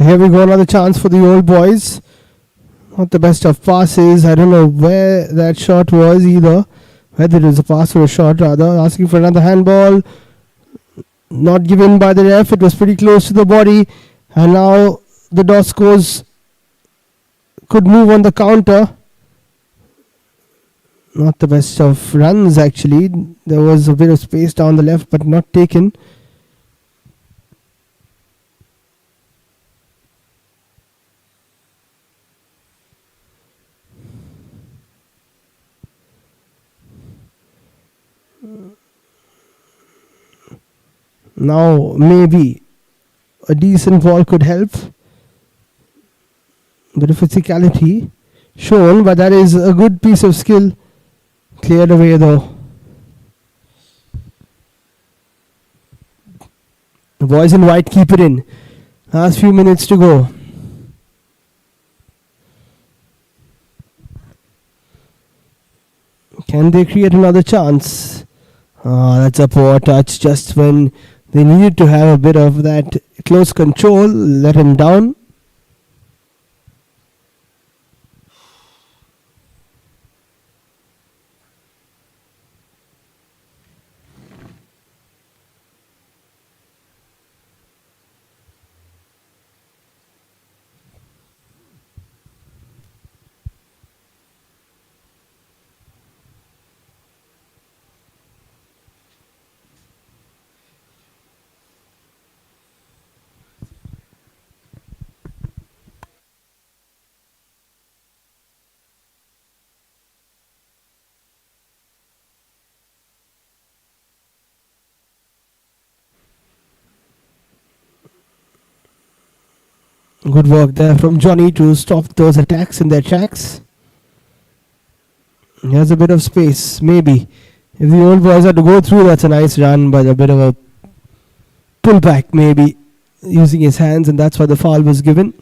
Here we go, another chance for the old boys. Not the best of passes. I don't know where that shot was either. Whether it was a pass or a shot rather. Asking for another handball. Not given by the ref. It was pretty close to the body. And now the Doskos could move on the counter. Not the best of runs actually. There was a bit of space down the left but not taken. Now maybe a decent ball could help. Bit of physicality shown, but that is a good piece of skill. Cleared away though. The boys in white keep it in. Last few minutes to go. Can they create another chance? That's a poor touch just when they needed to have a bit of that close control. Let him down. Good work there from Johnny to stop those attacks in their tracks. He has a bit of space, maybe. If the old boys had to go through, that's a nice run, but a bit of a pullback maybe using his hands, and that's why the foul was given.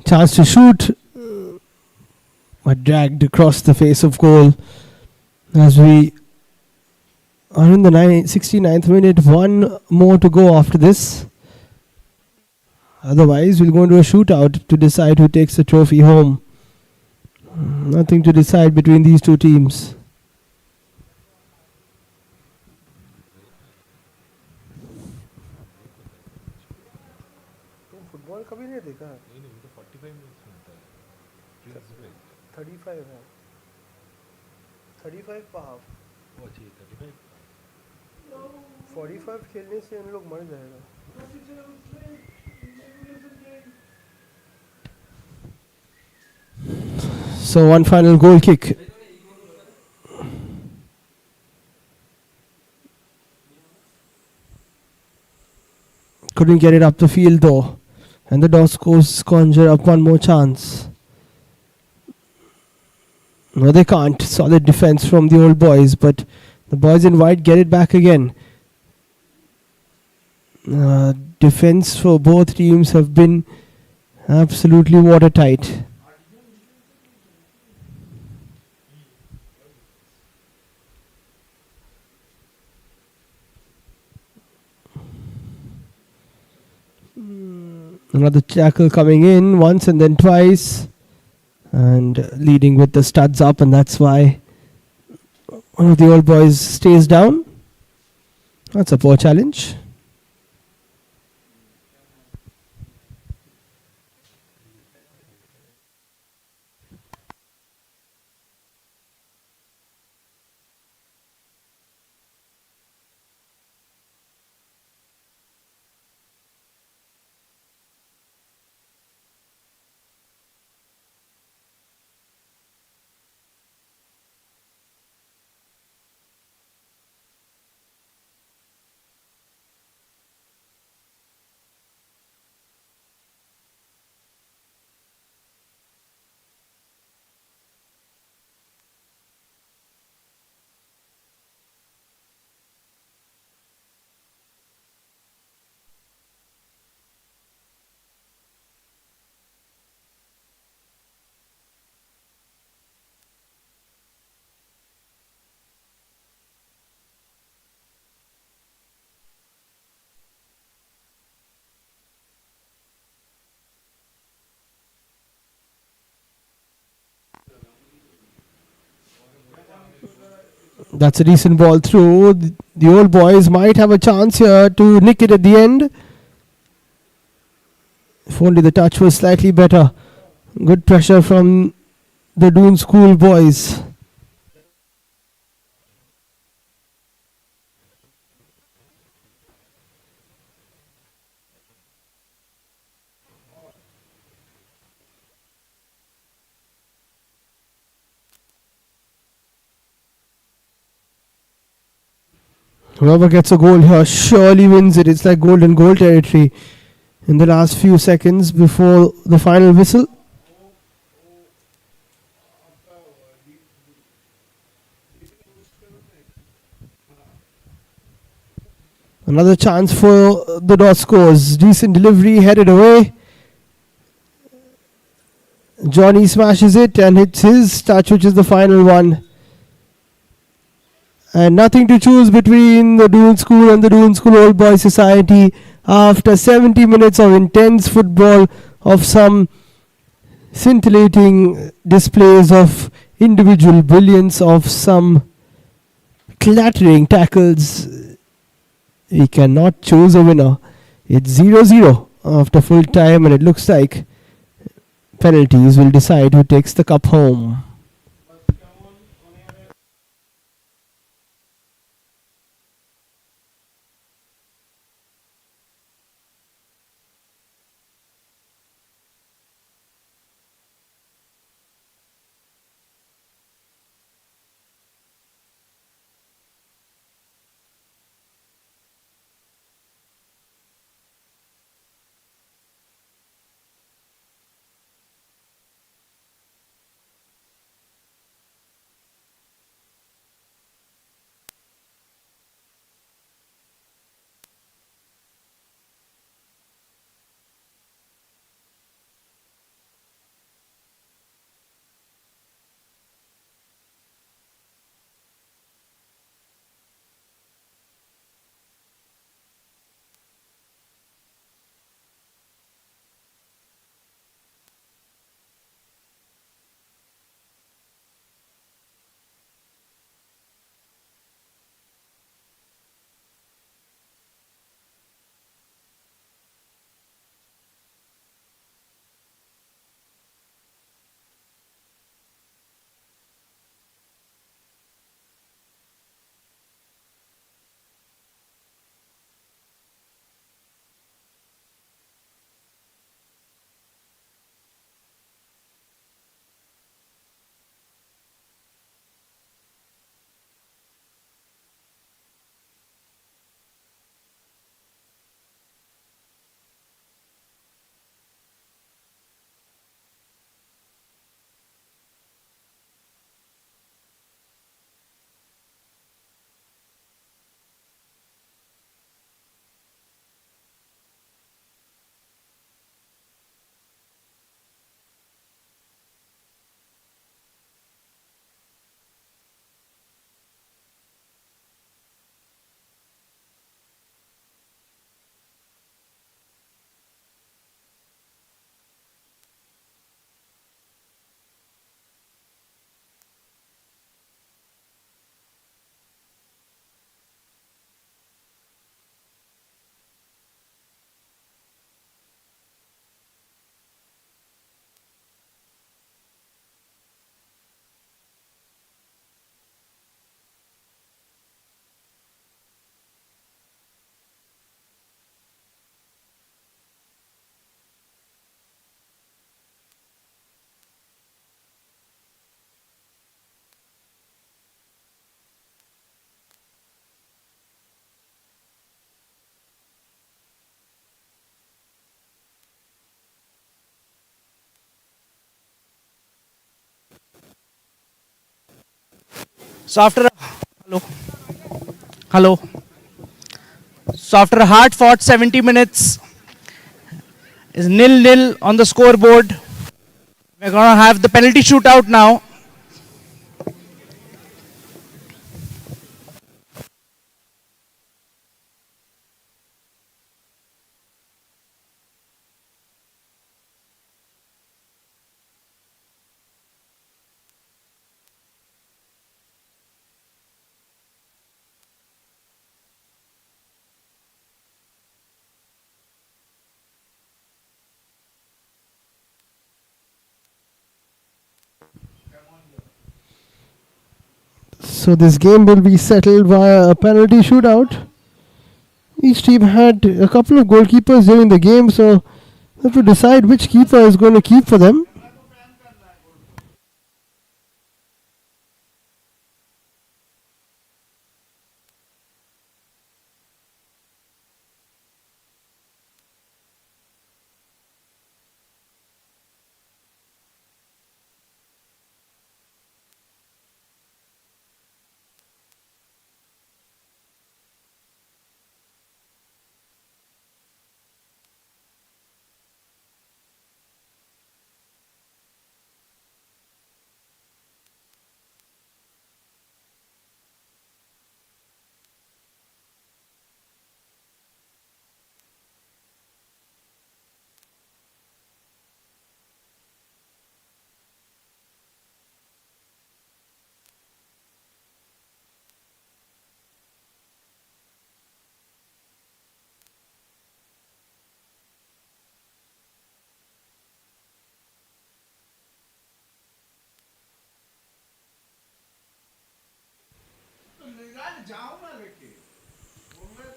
Chance to shoot, but dragged across the face of goal as we are in the 69th minute. One more to go after this. Otherwise, we'll go into a shootout to decide who takes the trophy home. Nothing to decide between these two teams. Football कभी नहीं देखा? नहीं नहीं, तो 45 minutes मिलता है. 35 है. 35 का हाफ. वो अच्छी 35. 45 खेलने से इन लोग मर जाएगा. So one final goal kick. Couldn't get it up the field though. And the Doskos conjure up one more chance. No, they can't. Solid defense from the old boys, but the boys in white get it back again. Defense for both teams have been absolutely watertight. Another tackle coming in once and then twice, and leading with the studs up, and that's why one of the old boys stays down. That's a poor challenge. That's a decent ball through. The old boys might have a chance here to nick it at the end. If only the touch was slightly better. Good pressure from the Doon school boys. Whoever gets a goal here surely wins it. It's like golden goal territory in the last few seconds before the final whistle. Another chance for the Doskos. Decent delivery, headed away. Johnny smashes it and hits his touch, which is the final one. And nothing to choose between the Doon School and the Doon School Old Boys Society after 70 minutes of intense football, of some scintillating displays of individual brilliance, of some clattering tackles. We cannot choose a winner. It's 0-0 after full time, and it looks like penalties will decide who takes the cup home. So after hello, hello. So after a hard-fought 70 minutes, is 0-0 on the scoreboard. We're gonna have the penalty shootout now. So this game will be settled via a penalty shootout. Each team had a couple of goalkeepers during the game, so they have to decide which keeper is going to keep for them.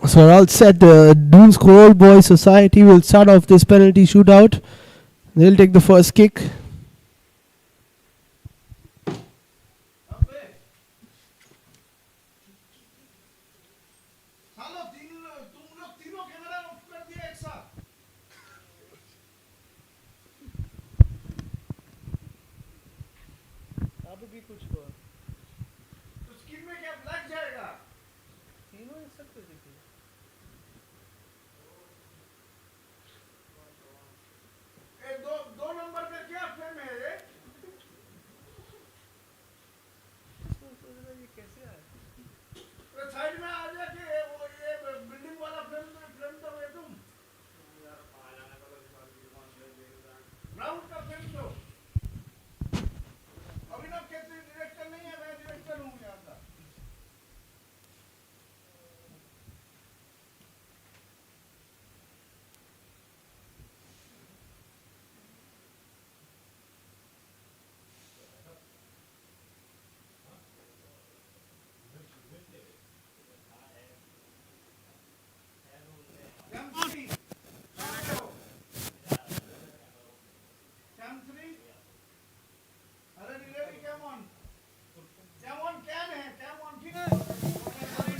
So we're all set. Doon's Coral Boys Society will start off this penalty shootout. They'll take the first kick.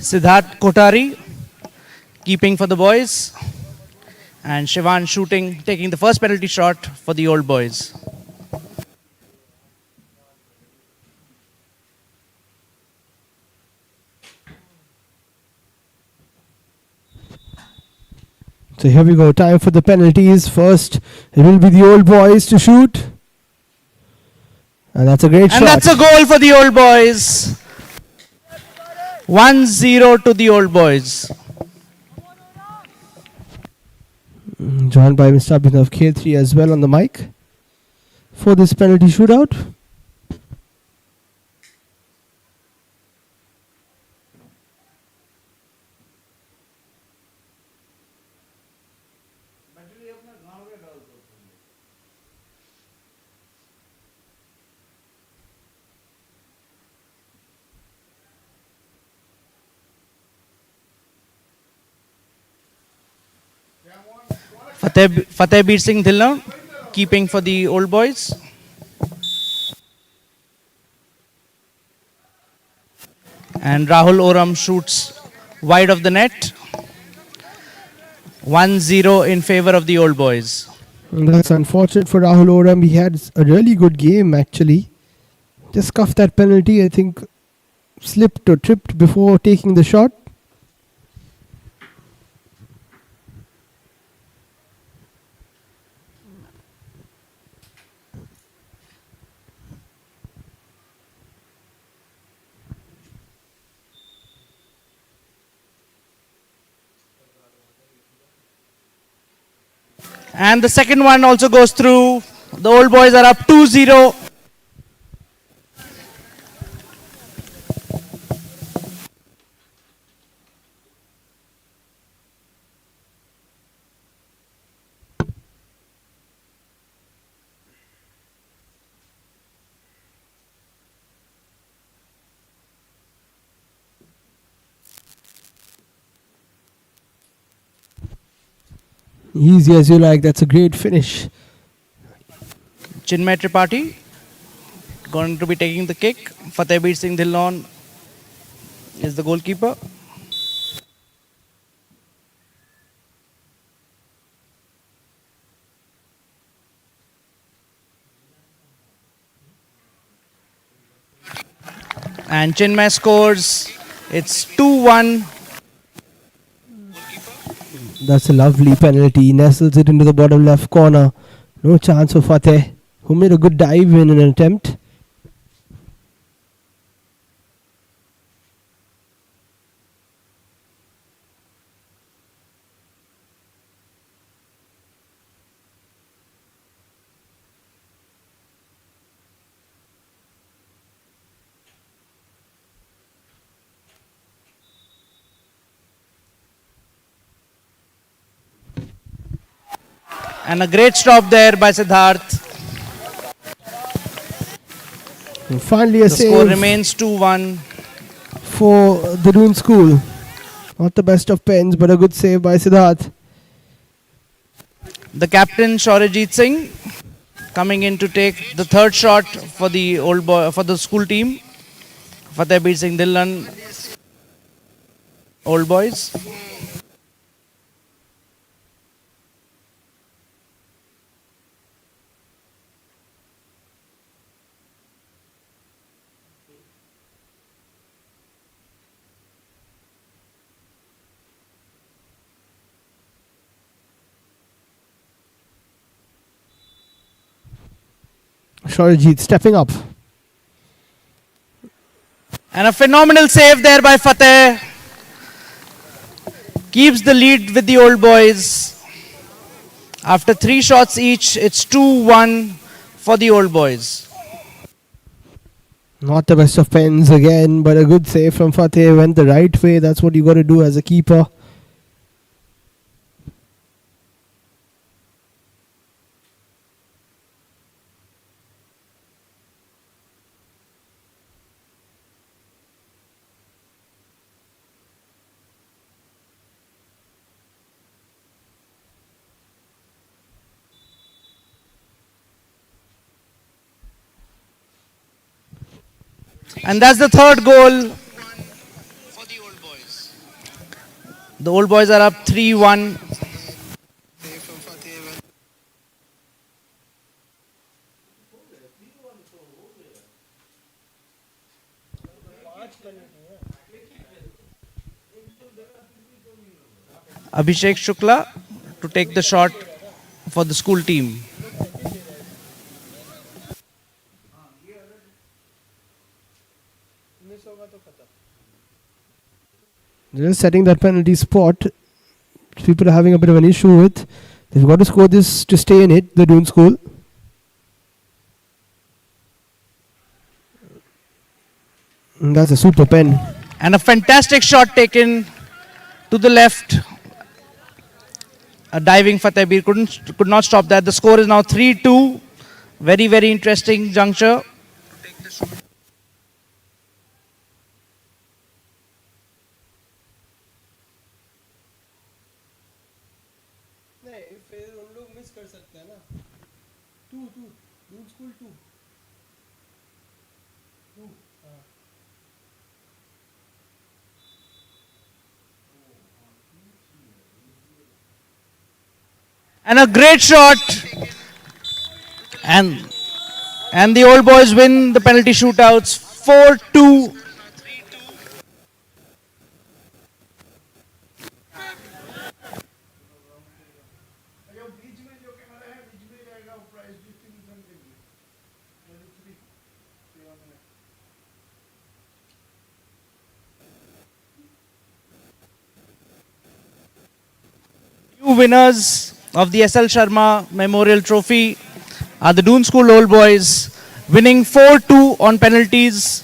Siddharth Kotari keeping for the boys, and Shivan shooting, taking the first penalty shot for the old boys. So here we go. Time for the penalties. First, it will be the old boys to shoot. And that's a great shot. And that's a goal for the old boys. 1-0 to the old boys. Joined by Mr. Abhinav Khetri as well on the mic for this penalty shootout. Fatehbir Singh Dhillon keeping for the old boys. And Rahul Oram shoots wide of the net. 1-0 in favor of the old boys. That's unfortunate for Rahul Oram. He had a really good game actually. Just scuffed that penalty. I think slipped or tripped before taking the shot. And the second one also goes through. The old boys are up 2-0. Easy as you like. That's a great finish. Chinmay Tripathi going to be taking the kick. Fatehbir Singh Dhillon is the goalkeeper. And Chinmay scores. It's 2-1. That's a lovely penalty. Nestles it into the bottom left corner. No chance for Fateh, who made a good dive in an attempt. And a great stop there by Siddharth. And finally a The score save remains 2-1. for the Doon School. Not the best of pens, but a good save by Siddharth. The captain Shaurajit Singh coming in to take the third shot for the for the school team. Fatehbir Singh Dhillon, old boys. Shaurajit stepping up. And a phenomenal save there by Fateh. Keeps the lead with the old boys. After 3 shots each, it's 2-1 for the old boys. Not the best of pens again, but a good save from Fateh. Went the right way. That's what you got to do as a keeper. And that's the third goal. The old boys are up 3-1. Abhishek Shukla to take the shot for the school team. Just setting that penalty spot. People are having a bit of an issue with. They've got to score this to stay in it, the Doon School. And that's a super pen. And a fantastic shot taken to the left. A diving Fatehbir could not stop that. The score is now 3-2. Very, very interesting juncture. And a great shot. And the old boys win the penalty shootouts 4-2. Two winners of the SL Sharma Memorial Trophy are the Doon School Old Boys, winning 4-2 on penalties.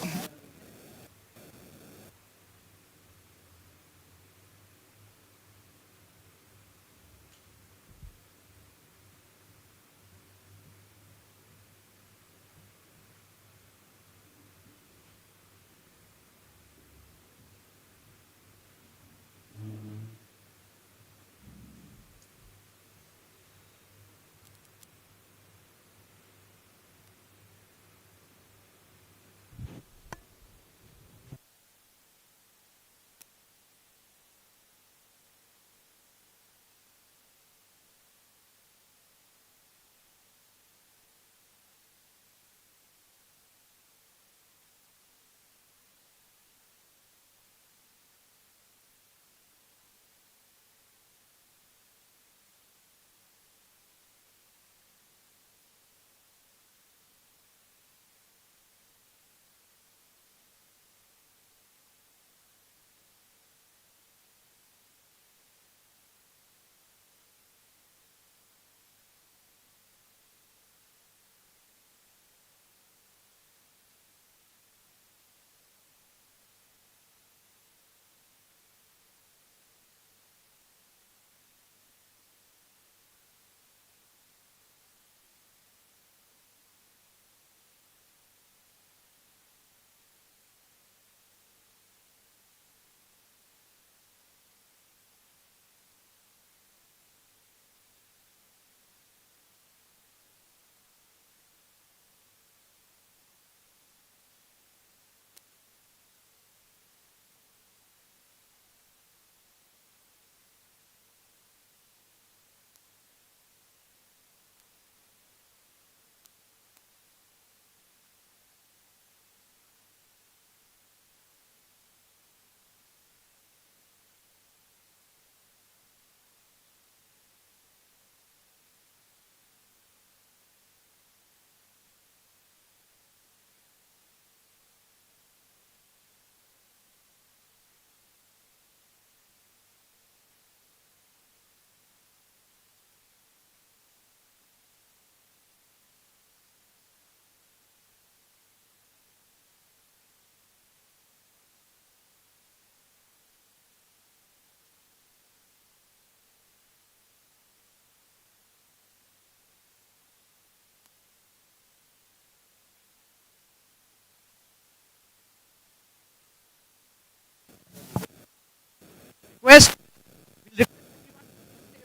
request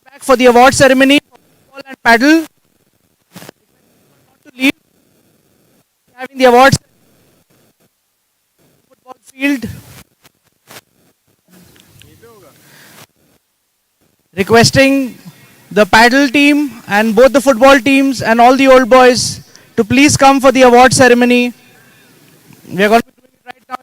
back for the award ceremony for football and paddle. Not to leave, having the awards football field. Requesting the paddle team and both the football teams and all the old boys to please come for the award ceremony. We are going to be doing it right now.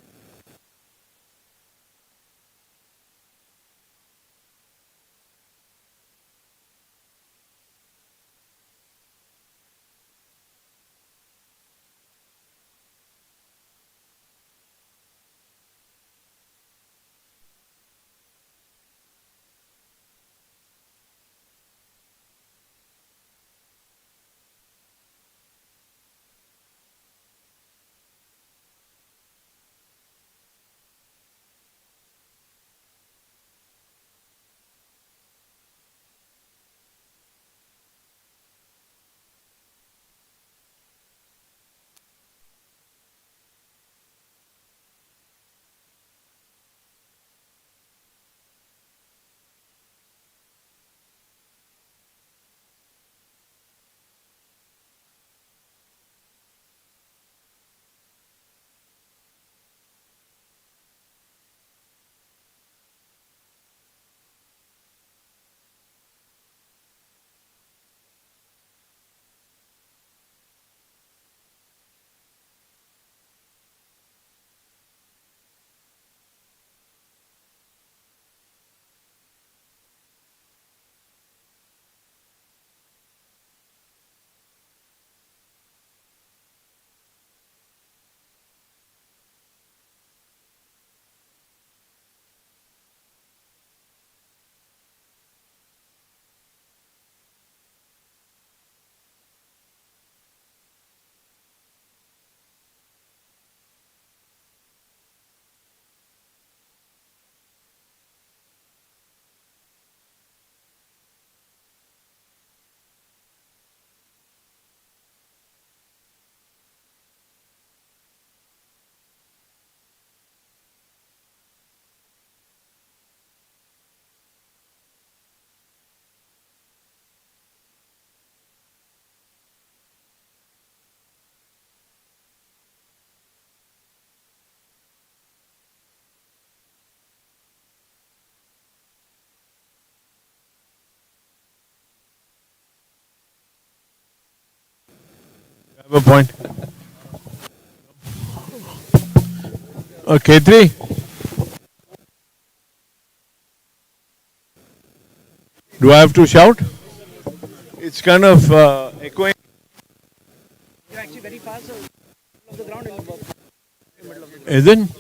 I have a point. K3, do I have to shout? It's kind of echoing. You're actually very fast, so of the ground will work. Isn't?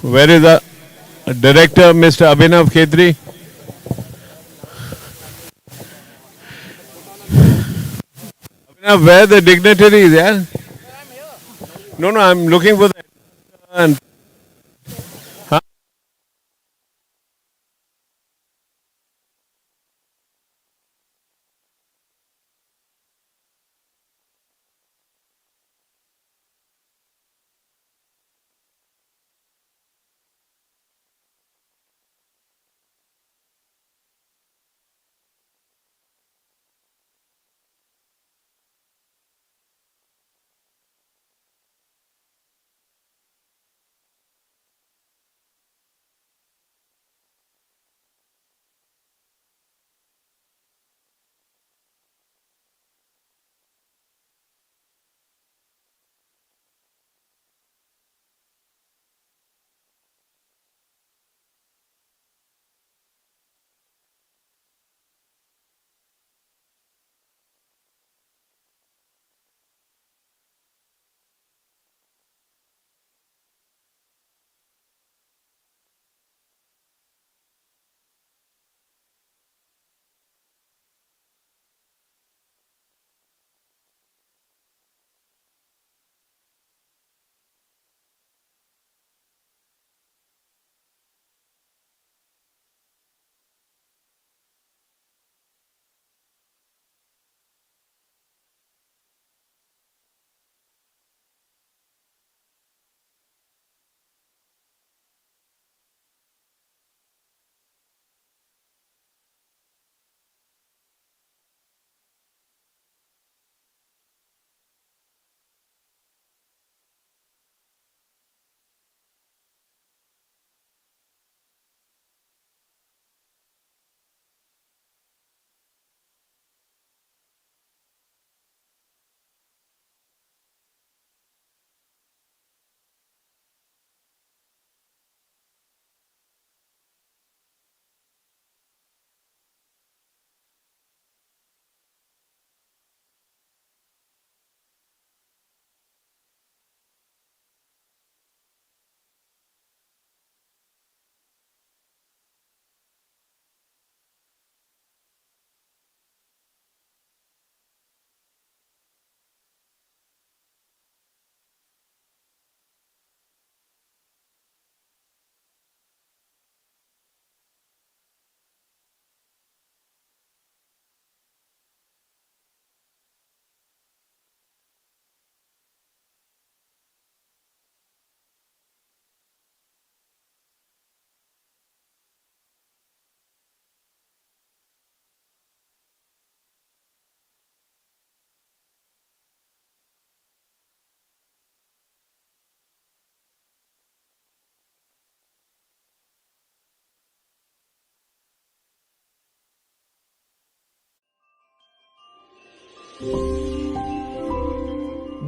Where is the director, Mr. Abhinav Khetri? Abhinav, where the dignitaries, yeah? No, I'm looking for the... And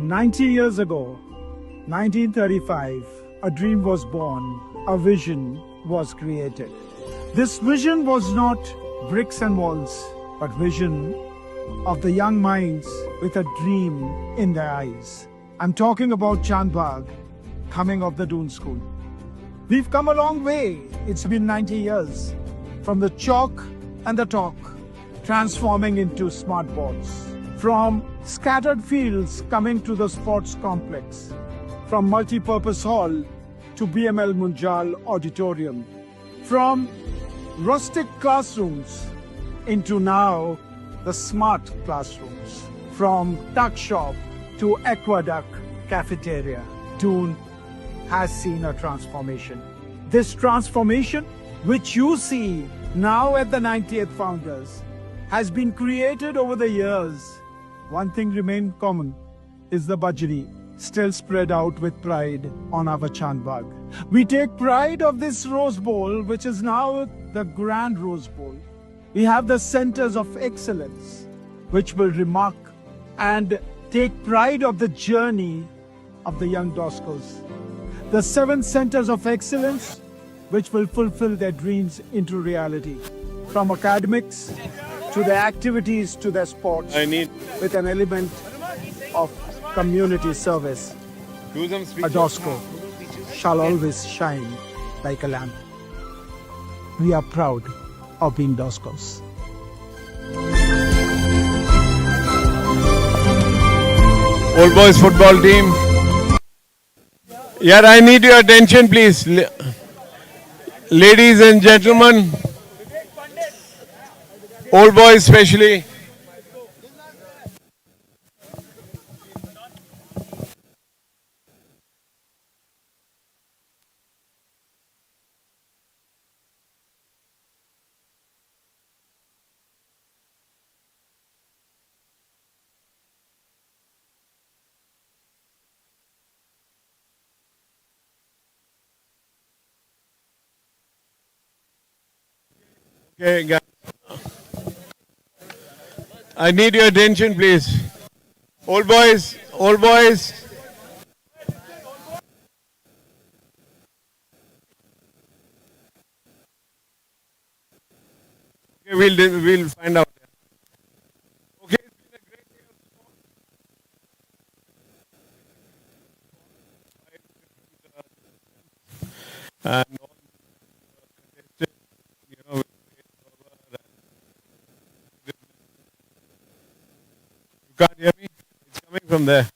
"90 years ago, 1935, a dream was born, a vision was created. This vision was not bricks and walls, but vision of the young minds with a dream in their eyes. I'm talking about Chandbagh, coming of the Doon School. We've come a long way. It's been 90 years. From the chalk and the talk, transforming into smart boards. From scattered fields coming to the sports complex. From multi-purpose hall to BML Munjal Auditorium. From rustic classrooms into now the smart classrooms. From tuck shop to aqueduct cafeteria. Doon has seen a transformation. This transformation, which you see now at the 90th Founders, has been created over the years. One thing remained common is the bajri, still spread out with pride on our Chandbagh. We take pride of this Rose Bowl, which is now the Grand Rose Bowl. We have the centers of excellence, which will remark and take pride of the journey of the young Doskos. The 7 centers of excellence, which will fulfill their dreams into reality. From academics to their activities to their sports, with an element of community service. A Dosko shall always shine. like a lamp. We are proud of being DSOBS. Old boys football team. Yeah, I need your attention, please. Ladies and gentlemen, old boys especially. Okay, guys. I need your attention, please. Old boys, old boys. Okay, we'll find out. Okay, it's been a great day of sport. And all contested, you know, with great fervor and you can't hear me? It's coming from there.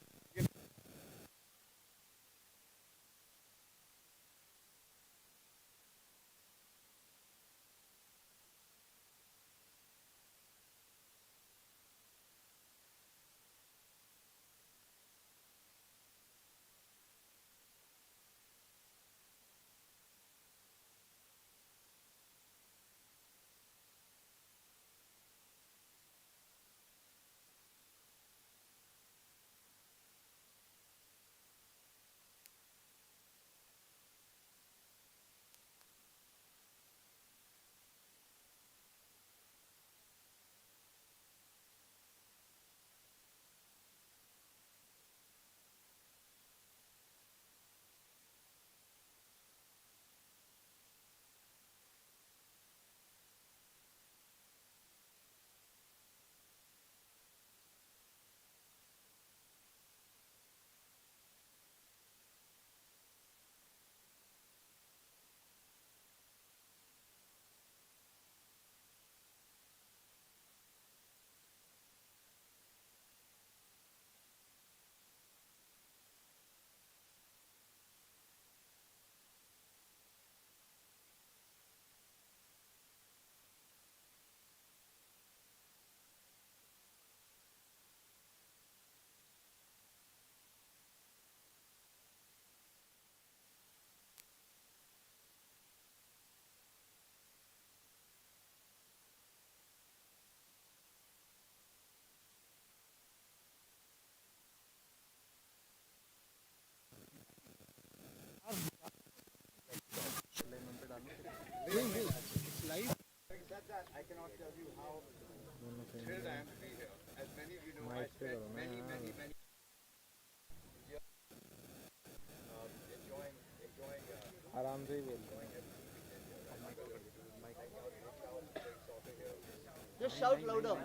Just shout louder.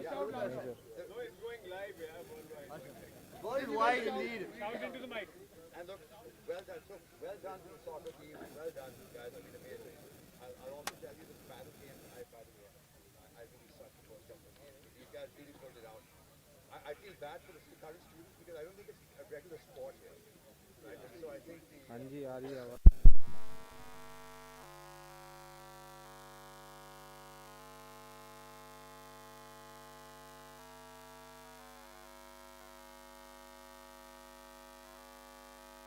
Worldwide indeed. Shout into the mic. And look, well done. So well done to the soccer team. Well done, you guys have been amazing. I'll also tell you the battle game I really sucked the first couple of games. But these guys really pulled it out. I feel bad for the current students because I don't think it's a regular sport here. Right? And so I think the